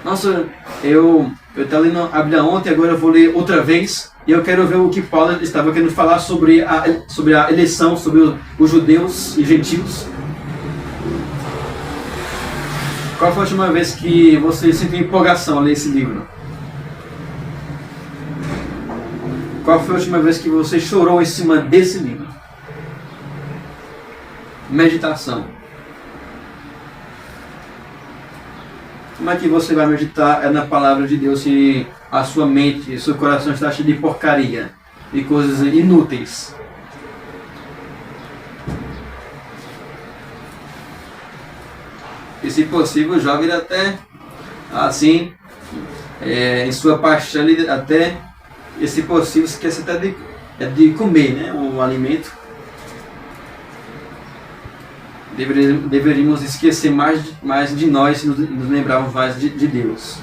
Nossa, eu estava lendo a Bíblia ontem, agora eu vou ler outra vez, e eu quero ver o que Paulo estava querendo falar sobre a eleição, sobre os judeus e gentios. Qual foi a última vez que você sentiu empolgação ao ler esse livro? Qual foi a última vez que você chorou em cima desse livro? Meditação. Como é que você vai meditar na palavra de Deus se a sua mente e seu coração está cheio de porcaria e coisas inúteis? E se possível, jogue ele até assim, em sua paixão, até, e se possível, esqueça até de comer, né, o alimento. Deveríamos esquecer mais de nós e nos lembrarmos mais de Deus.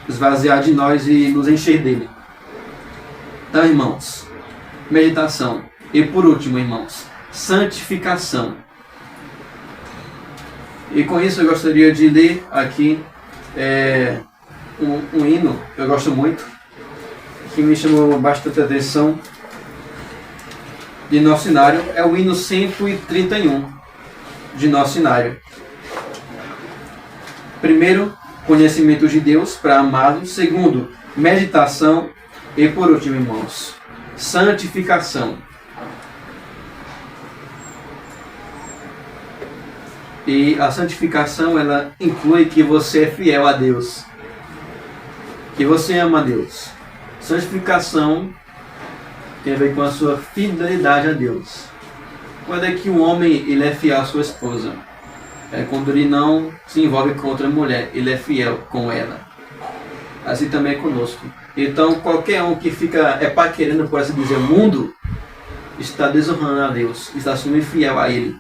Esvaziar de nós e nos encher dele. Então, irmãos, meditação. E por último, irmãos, santificação. E com isso eu gostaria de ler aqui um hino que eu gosto muito, que me chamou bastante atenção de nosso cenário. É o hino 131 de nosso cenário. Primeiro, conhecimento de Deus para amá-lo. Segundo, meditação. E por último, irmãos, santificação. E a santificação, ela inclui que você é fiel a Deus, que você ama a Deus. Santificação tem a ver com a sua fidelidade a Deus. Quando é que o homem ele é fiel à sua esposa? É quando ele não se envolve com outra mulher, ele é fiel com ela. Assim também é conosco. Então qualquer um que fica paquerando, por assim dizer, o mundo, está desonrando a Deus, está sendo infiel a Ele.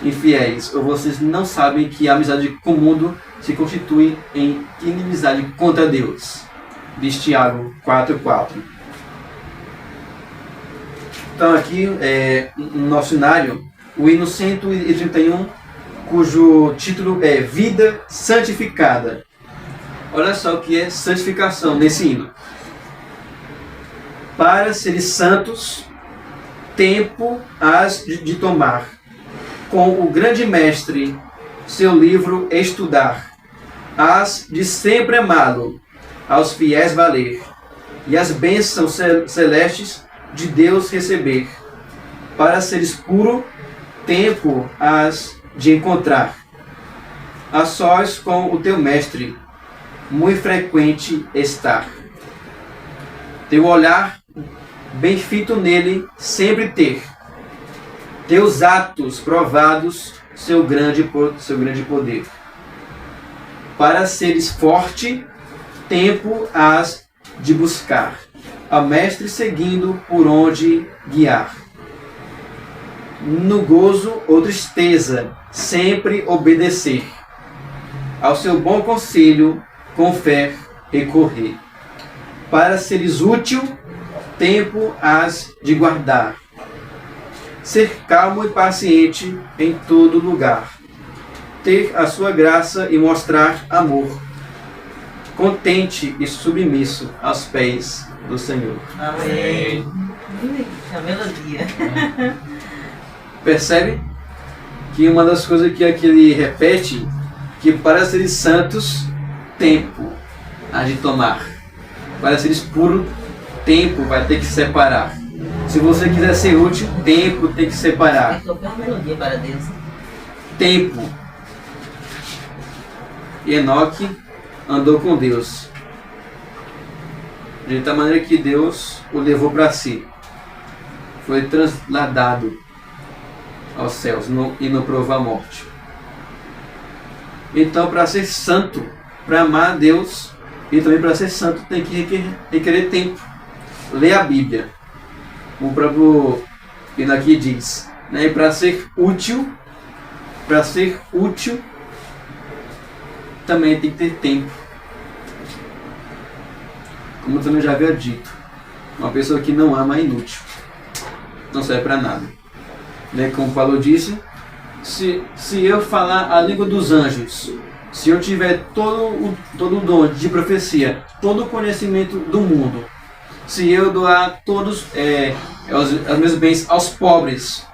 Infiéis, ou vocês não sabem que a amizade com o mundo se constitui em inimizade contra Deus. Diz Tiago 4,4. Então aqui, no nosso cenário, o hino 131, cujo título é Vida Santificada. Olha só o que é santificação nesse hino. Para seres santos, tempo has de tomar, com o grande mestre, seu livro estudar. Has de sempre amá-lo, aos fiéis valer, e as bênçãos celestes de Deus receber. Para seres puro, tempo has de encontrar, a sós com o teu mestre, muito frequente estar. Teu olhar bem fito nele sempre ter, teus atos provados seu grande poder. Para seres forte, tempo has de buscar, a mestre seguindo por onde guiar. No gozo ou tristeza, sempre obedecer, ao seu bom conselho, com fé recorrer. Para seres útil, tempo has de guardar, ser calmo e paciente em todo lugar, ter a sua graça e mostrar amor, contente e submisso aos pés do Senhor. Amém. A melodia. Percebe que uma das coisas que aqui ele repete, que para seres santos, tempo há de tomar. Para seres puros, tempo vai ter que separar. Se você quiser ser útil, tempo tem que separar. Uma melodia para Deus. Tempo. Enoque andou com Deus, de tal maneira que Deus o levou para si. Foi trasladado aos céus e não provou a morte. Então, para ser santo, para amar a Deus e também para ser santo, tem que requerer tempo. Ler a Bíblia. O próprio hino aqui diz, né? E para ser útil, também tem que ter tempo. Como eu também já havia dito, uma pessoa que não ama é inútil, não serve para nada. Né? Como Paulo disse, se eu falar a língua dos anjos, se eu tiver todo o dom de profecia, todo o conhecimento do mundo, se eu doar todos os meus bens aos pobres,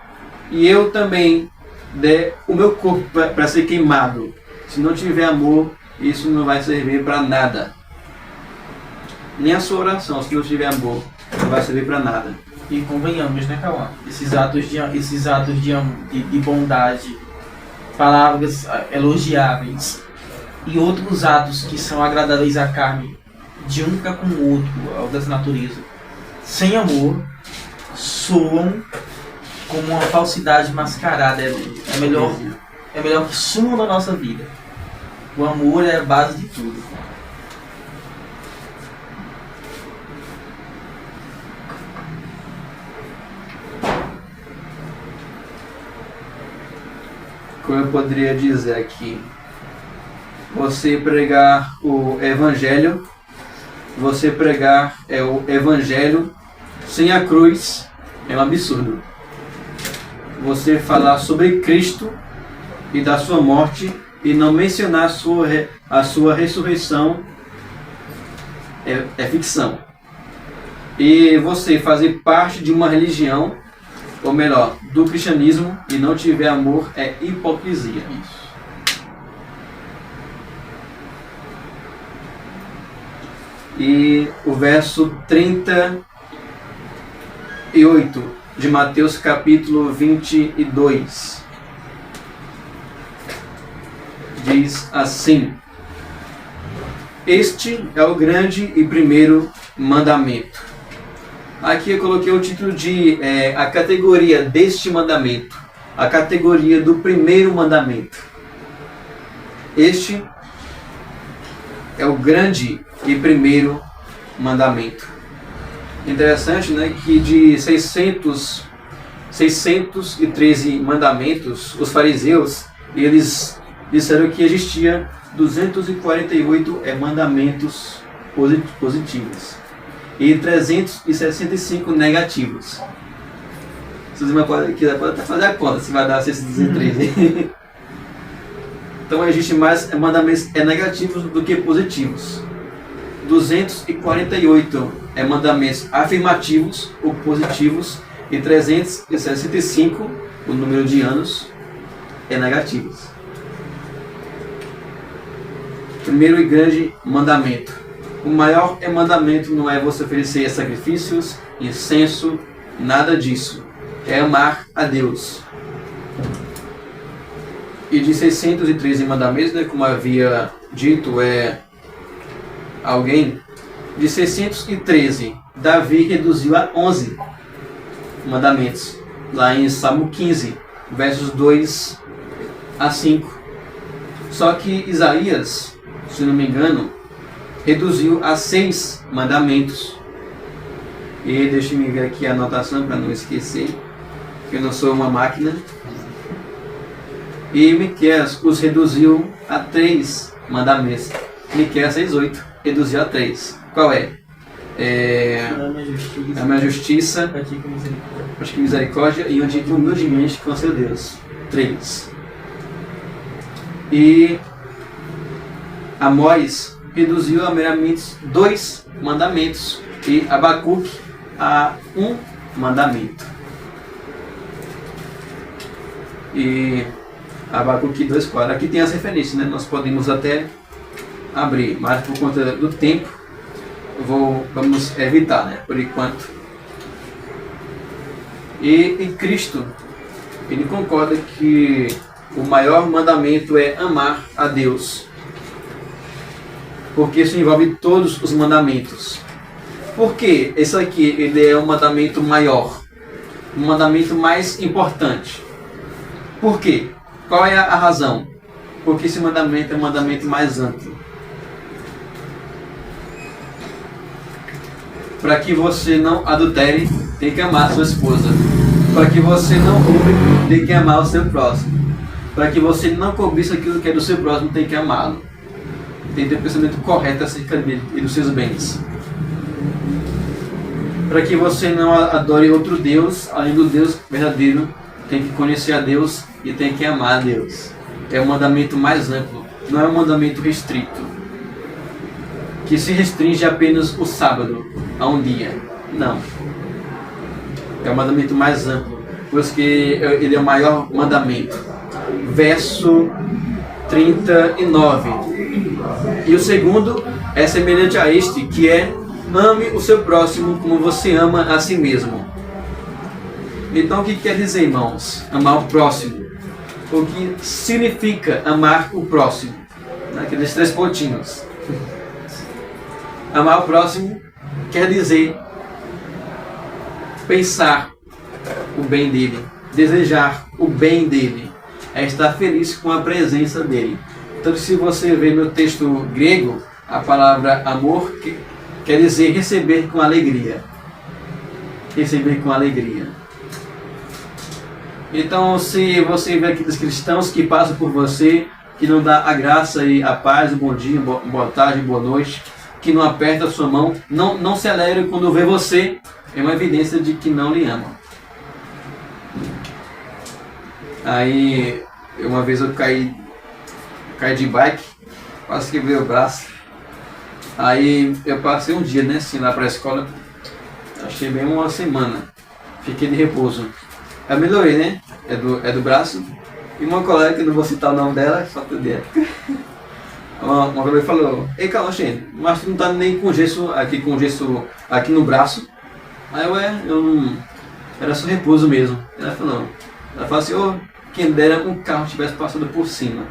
e eu também der o meu corpo para ser queimado, se não tiver amor, isso não vai servir para nada. Nem a sua oração, se não tiver amor, não vai servir para nada. E convenhamos, né, Cauã? Esses atos de bondade, palavras elogiáveis e outros atos que são agradáveis à carne, de um ficar com o outro, ao dessa natureza, sem amor, soam como uma falsidade mascarada. É melhor que sumam da nossa vida. O amor é a base de tudo. Como eu poderia dizer aqui, você pregar o Evangelho você pregar o evangelho sem a cruz é um absurdo. Você falar sobre Cristo e da sua morte e não mencionar a sua ressurreição é ficção. E você fazer parte de uma religião, ou melhor, do cristianismo, e não tiver amor é hipocrisia. E o verso 38 de Mateus capítulo 22 diz assim: este é o grande e primeiro mandamento. Aqui eu coloquei o título de a categoria deste mandamento, a categoria do primeiro mandamento. Este é o grande e primeiro mandamento. Interessante, né, que de 613 mandamentos, os fariseus, eles disseram que existia 248 mandamentos positivos e 365 negativos. Se você quiser, pode até fazer a conta se vai dar 613. Então existe mais mandamentos negativos do que positivos. 248 mandamentos afirmativos ou positivos e 365, o número de anos, negativos. Primeiro e grande mandamento. O maior mandamento não é você oferecer sacrifícios, incenso, nada disso. É amar a Deus. E de 613 mandamentos, né, como havia dito, alguém, de 613, Davi reduziu a 11 mandamentos, lá em Salmo 15, versos 2 a 5. Só que Isaías, se não me engano, reduziu a 6 mandamentos. E deixa eu ver aqui a anotação para não esquecer, que eu não sou uma máquina. E Miqueias os reduziu a 3 mandamentos. Miqueias 6:8 reduziu a 3. Qual é? A minha justiça, pratique misericórdia e ande humildemente com seu Deus. 3. E Amós reduziu a meramente 2 mandamentos e Abacuque a 1 mandamento. E Abacuque 2:4. Aqui tem as referências, né? Nós podemos até abrir, mas por conta do tempo vamos evitar, né? Por enquanto. E Cristo, ele concorda que o maior mandamento é amar a Deus, porque isso envolve todos os mandamentos. Por que esse aqui ele é um mandamento maior, um mandamento mais importante? Por quê? Qual é a razão? Porque esse mandamento é um mandamento mais amplo. Para que você não adultere, tem que amar a sua esposa. Para que você não roube, tem que amar o seu próximo. Para que você não cobiça aquilo que é do seu próximo, tem que amá-lo. Tem que ter um pensamento correto acerca dele e dos seus bens. Para que você não adore outro Deus, além do Deus verdadeiro, tem que conhecer a Deus e tem que amar a Deus. É um mandamento mais amplo, não é um mandamento restrito, que se restringe apenas o sábado, a um dia. Não. É um mandamento mais amplo, pois que ele é o maior mandamento. Verso 39. E o segundo é semelhante a este, que é: ame o seu próximo como você ama a si mesmo. Então o que quer dizer, irmãos? Amar o próximo. O que significa amar o próximo? Naqueles 3 pontinhos. Amar o próximo quer dizer pensar o bem dele, desejar o bem dele, é estar feliz com a presença dele. Então, se você ver no texto grego, a palavra amor quer dizer receber com alegria. Receber com alegria. Então, se você vê aqueles cristãos que passam por você, que não dá a graça e a paz, o bom dia, boa tarde, boa noite, que não aperta a sua mão, não se alegre quando vê você, é uma evidência de que não lhe ama. Aí, uma vez eu caí de bike, quase quebrei o braço. Aí eu passei um dia, né, assim, lá pra escola, achei bem uma semana, fiquei de repouso. Eu melhorei, né, é do braço, e uma colega, que não vou citar o nome dela, só tudo dentro. Uma colega falou: ei, Carlos, mas tu não tá nem com gesso aqui no braço? Aí eu não, era só repouso mesmo. Ela falou assim: ô, quem dera um carro tivesse passado por cima.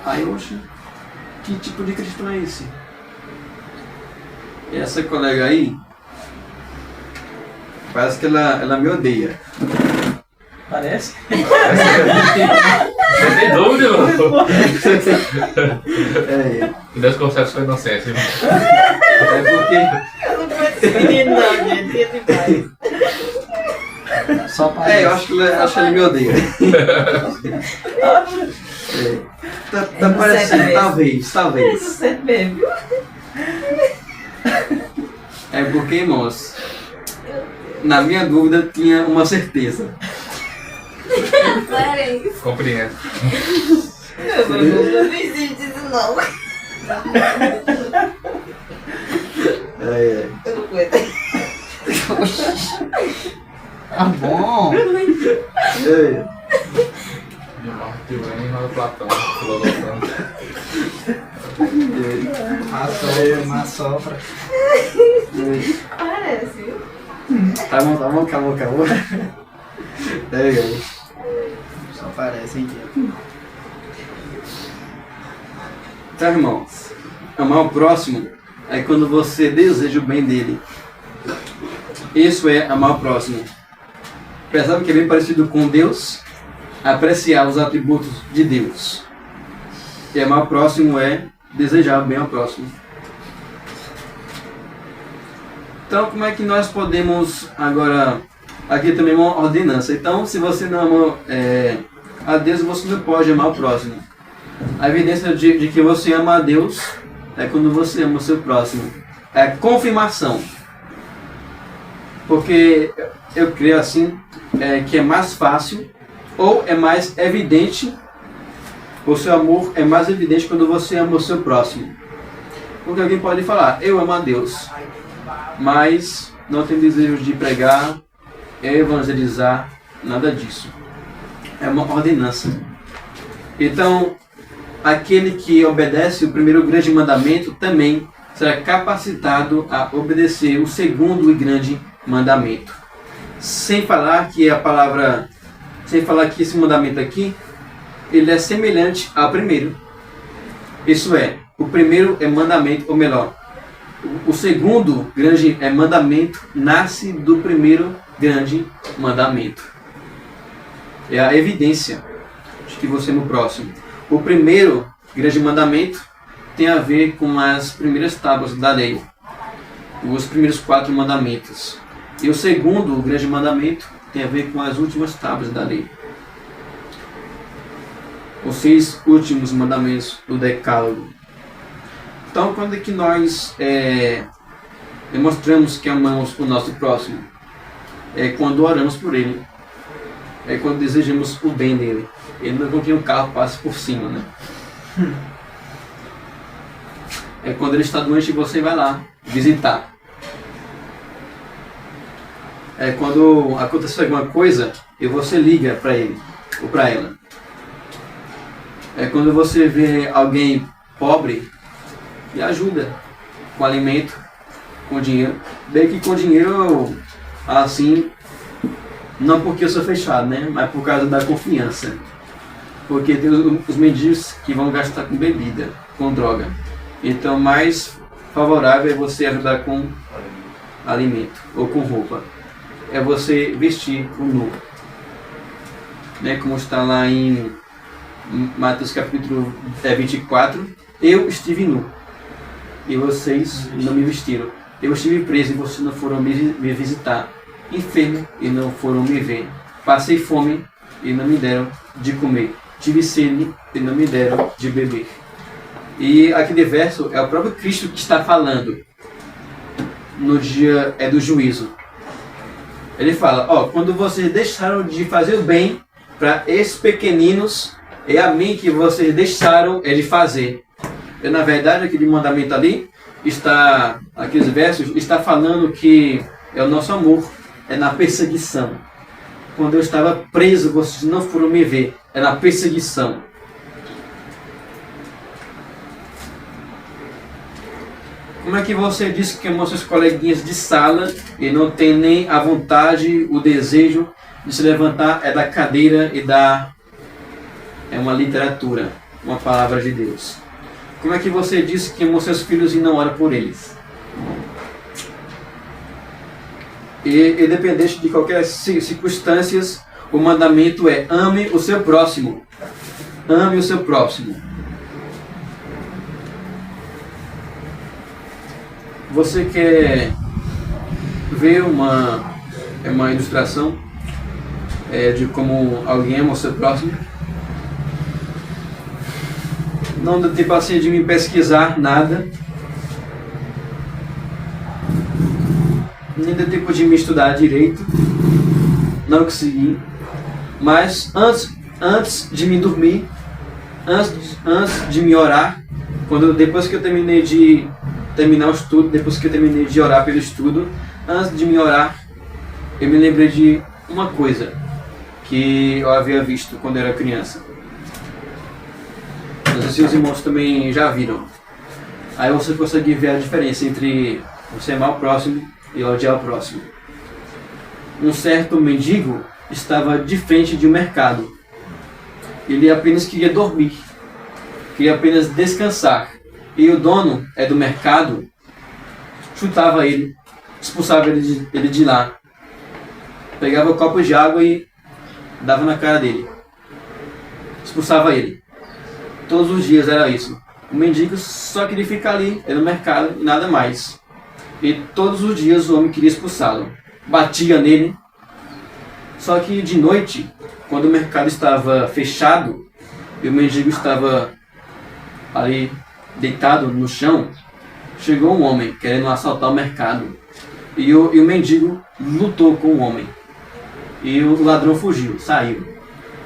Aí oxe, que tipo de cristão é esse? E essa colega aí, parece que ela me odeia. Parece? Você tem dúvida, mano? É Deus concede sua inocência. porque Eu não conheço esse menino não, gente. É demais. Só parece. eu acho que ela me odeia. Tá parecendo, talvez. Isso sempre mesmo, viu? É porque, irmãos, na minha dúvida tinha uma certeza. Compreendo. Não existe isso não. É. Eu não aguento. Tá bom. É. De Marco Twain e Mário Platão, filosofando. Uma sopra. Parece, viu? Tá bom, calma. É. Só parece, hein, Diego? Então, irmãos, amar o próximo é quando você deseja o bem dele. Isso é amar o próximo. Percebe que é bem parecido com Deus? Apreciar os atributos de Deus. E amar o próximo é desejar o bem ao próximo. Então, como é que nós podemos agora... Aqui também é uma ordenança. Então, se você não ama a Deus, você não pode amar o próximo. A evidência de que você ama a Deus é quando você ama o seu próximo. É confirmação. Porque eu creio assim, que é mais fácil ou é mais evidente, o seu amor é mais evidente quando você ama o seu próximo. Porque alguém pode falar: eu amo a Deus, mas não tem desejo de pregar, evangelizar, nada disso. É uma ordenança. Então, aquele que obedece o primeiro grande mandamento também será capacitado a obedecer o segundo e grande mandamento. Sem falar que esse mandamento aqui, ele é semelhante ao primeiro. Isso é, o primeiro é mandamento, ou melhor, o segundo grande mandamento nasce do primeiro grande mandamento. É a evidência de que você é no próximo. O primeiro grande mandamento tem a ver com as primeiras tábuas da lei, os primeiros 4 mandamentos. E o segundo grande mandamento tem a ver com as últimas tábuas da lei. Os 6 últimos mandamentos do Decálogo. Então, quando é que nós demonstramos que amamos o nosso próximo? É quando oramos por ele. É quando desejamos o bem dele. Ele não quer que um carro passe por cima, né? É quando ele está doente e você vai lá visitar. É quando acontece alguma coisa e você liga para ele ou para ela. É quando você vê alguém pobre e ajuda com alimento, com dinheiro. Bem que com dinheiro, assim, não porque eu sou fechado, né? Mas por causa da confiança. Porque tem os mendigos que vão gastar com bebida, com droga. Então, mais favorável é você ajudar com alimento ou com roupa. É você vestir o nu. Né? Como está lá em Mateus capítulo 24. Eu estive nu e vocês não me vestiram. Eu estive preso e vocês não foram me visitar. Enfermo e não foram me ver. Passei fome e não me deram de comer. Tive sede e não me deram de beber. E aquele verso é o próprio Cristo que está falando no dia do juízo. Ele fala, quando vocês deixaram de fazer o bem para esses pequeninos, é a mim que vocês deixaram de fazer. E, na verdade, aquele mandamento ali, aqueles versos, está falando que é o nosso amor, é na perseguição. Quando eu estava preso, vocês não foram me ver, é na perseguição. Como é que você disse que amou seus coleguinhas de sala e não tem nem a vontade, o desejo de se levantar da cadeira e dar uma literatura, uma palavra de Deus? Como é que você disse que amou seus filhos e não ora por eles? E independente de qualquer circunstâncias, o mandamento é: ame o seu próximo. Ame o seu próximo. Você quer ver uma ilustração de como alguém ama o seu próximo? Não deu tempo assim de me pesquisar nada. Nem deu tempo de me estudar direito. Não consegui. Mas antes de me dormir, antes de me orar, depois que eu terminar o estudo, depois que eu terminei de orar pelo estudo, antes de me orar, eu me lembrei de uma coisa que eu havia visto quando eu era criança. Não sei se os irmãos também já viram. Aí você consegue ver a diferença entre você amar o próximo e odiar o próximo. Um certo mendigo estava de frente de um mercado. Ele apenas queria dormir, queria apenas descansar. E o dono do mercado chutava ele, expulsava ele de lá, pegava o copo de água e dava na cara dele, expulsava ele. Todos os dias era isso. O mendigo só queria ficar ali no mercado e nada mais. E todos os dias o homem queria expulsá-lo, batia nele. Só que de noite, quando o mercado estava fechado e o mendigo estava ali deitado no chão, chegou um homem querendo assaltar o mercado. E o mendigo lutou com o homem. E o ladrão fugiu, saiu.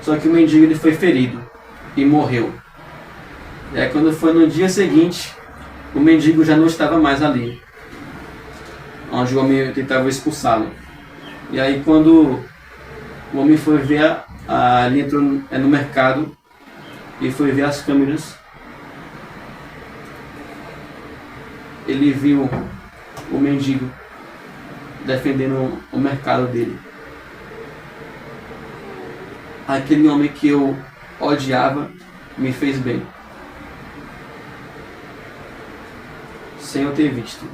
Só que o mendigo ele foi ferido e morreu. E aí quando foi no dia seguinte, o mendigo já não estava mais ali, onde o homem tentava expulsá-lo. E aí quando o homem foi ver, ele entrou no mercado e foi ver as câmeras, ele viu o mendigo defendendo o mercado dele. Aquele homem que eu odiava me fez bem, sem eu ter visto.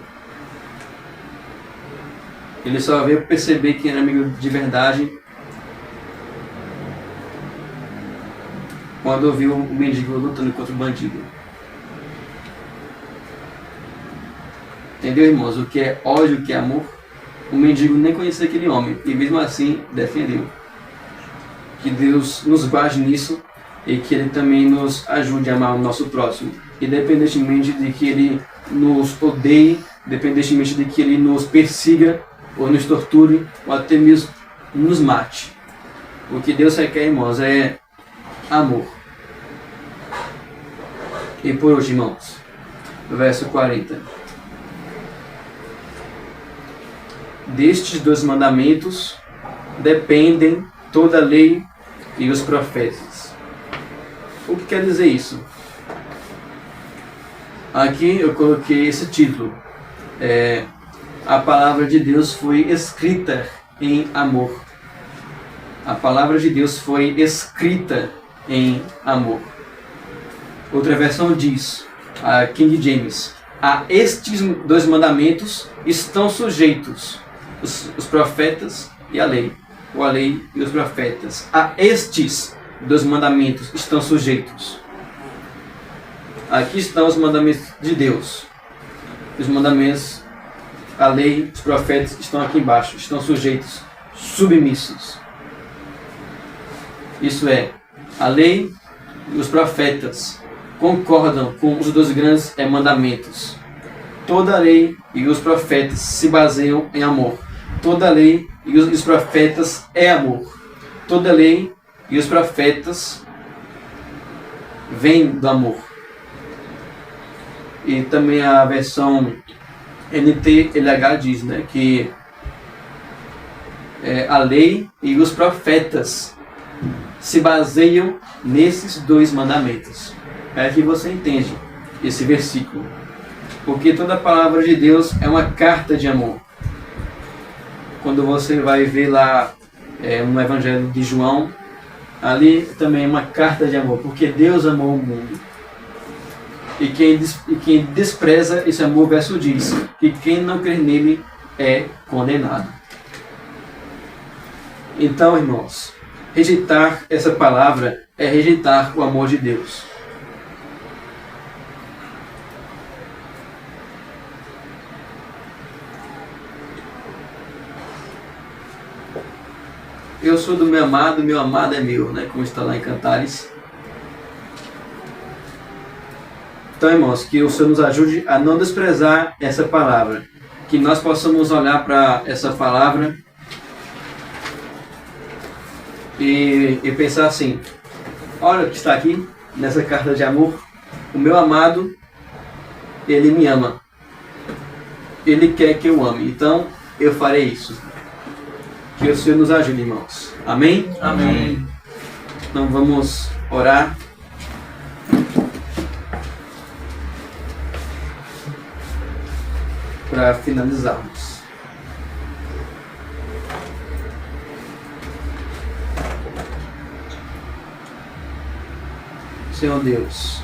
Ele só veio perceber que era amigo de verdade quando eu vi o mendigo lutando contra o bandido. Entendeu, irmãos? O que é ódio, o que é amor? O mendigo nem conhecia aquele homem e mesmo assim defendeu. Que Deus nos guarde nisso e que Ele também nos ajude a amar o nosso próximo, independentemente de que Ele nos odeie, independentemente de que Ele nos persiga ou nos torture ou até mesmo nos mate. O que Deus requer, irmãos, é amor. E por hoje, irmãos, verso 40. Destes dois mandamentos dependem toda a lei e os profetas. O que quer dizer isso? Aqui eu coloquei esse título. A palavra de Deus foi escrita em amor. A palavra de Deus foi escrita em amor. Outra versão diz, a King James: a estes dois mandamentos estão sujeitos os profetas e a lei. Ou a lei e os profetas. A estes dois mandamentos estão sujeitos. Aqui estão os mandamentos de Deus. Os mandamentos, a lei, os profetas estão aqui embaixo. Estão sujeitos, submissos. Isso é, a lei e os profetas concordam com os dois grandes mandamentos. Toda a lei e os profetas se baseiam em amor. Toda a lei e os profetas é amor. Toda a lei e os profetas vêm do amor. E também a versão NTLH diz, né, que a lei e os profetas se baseiam nesses dois mandamentos. É que você entende esse versículo. Porque toda a palavra de Deus é uma carta de amor. Quando você vai ver lá no Evangelho de João, ali também é uma carta de amor, porque Deus amou o mundo. E quem despreza esse amor, o verso diz, que quem não crer nele é condenado. Então, irmãos, rejeitar essa palavra é rejeitar o amor de Deus. Eu sou do meu amado é meu, né? Como está lá em Cantares. Então, irmãos, que o Senhor nos ajude a não desprezar essa palavra. Que nós possamos olhar para essa palavra e pensar assim: olha o que está aqui, nessa carta de amor. O meu amado, ele me ama. Ele quer que eu ame. Então, eu farei isso. Que o Senhor nos ajude, irmãos. Amém? Amém. Então vamos orar. Para finalizarmos. Senhor Deus,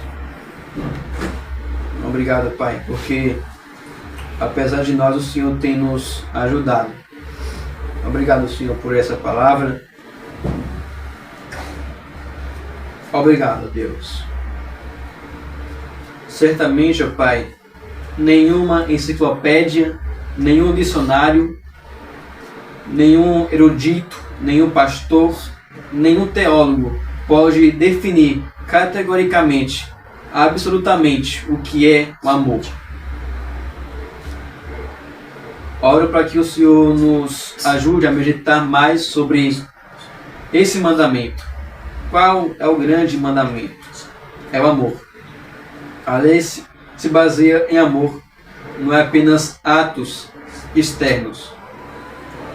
obrigado, Pai, porque apesar de nós, o Senhor tem nos ajudado. Obrigado, Senhor, por essa palavra. Obrigado, Deus. Certamente, ó Pai, nenhuma enciclopédia, nenhum dicionário, nenhum erudito, nenhum pastor, nenhum teólogo pode definir categoricamente, absolutamente, o que é o amor. Oro para que o Senhor nos ajude a meditar mais sobre esse mandamento. Qual é o grande mandamento? É o amor. A lei se baseia em amor. Não é apenas atos externos,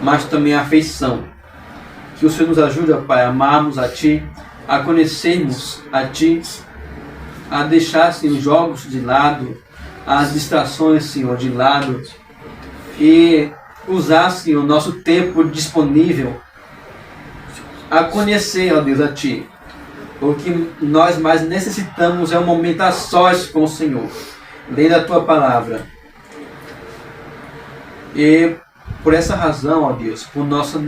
mas também a afeição. Que o Senhor nos ajude, ó Pai, a amarmos a Ti, a conhecermos a Ti, a deixar, Senhor, os jogos de lado, as distrações, Senhor, de lado, e usar, Senhor, o nosso tempo disponível a conhecer, ó Deus, a Ti. O que nós mais necessitamos é um momento a sós com o Senhor, dentro da Tua palavra. E por essa razão, ó Deus, por nossa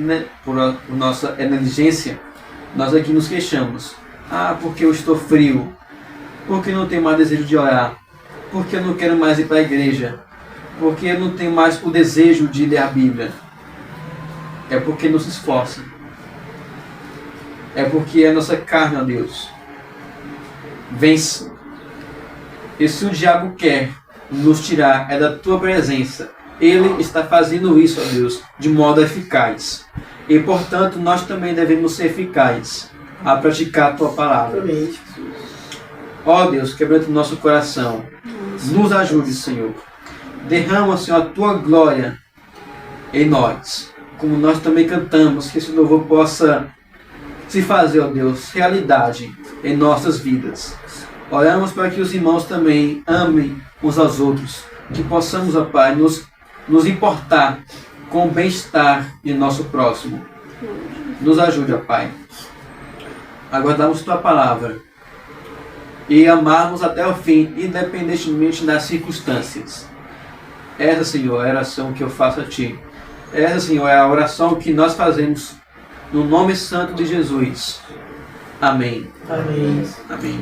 negligência, nós aqui nos queixamos. Porque eu estou frio, porque eu não tenho mais desejo de orar, porque eu não quero mais ir para a igreja, porque eu não tenho mais o desejo de ler a Bíblia. É porque não se esforça. É porque a nossa carne, ó Deus, vence. E se o diabo quer nos tirar da Tua presença, ele está fazendo isso, ó Deus, de modo eficaz. E, portanto, nós também devemos ser eficazes a praticar a Tua palavra. Ó Deus, quebranta o nosso coração. Nos ajude, Senhor. Derrama, Senhor, a Tua glória em nós. Como nós também cantamos, que esse louvor possa se fazer, ó Deus, realidade em nossas vidas. Oramos para que os irmãos também amem uns aos outros. Que possamos, ó Pai, nos importar com o bem-estar de nosso próximo. Nos ajude, ó Pai. Aguardamos Tua palavra e amarmos até o fim, independentemente das circunstâncias. Essa, Senhor, é a oração que eu faço a Ti. Essa, Senhor, é a oração que nós fazemos no nome santo de Jesus. Amém. Amém. Amém.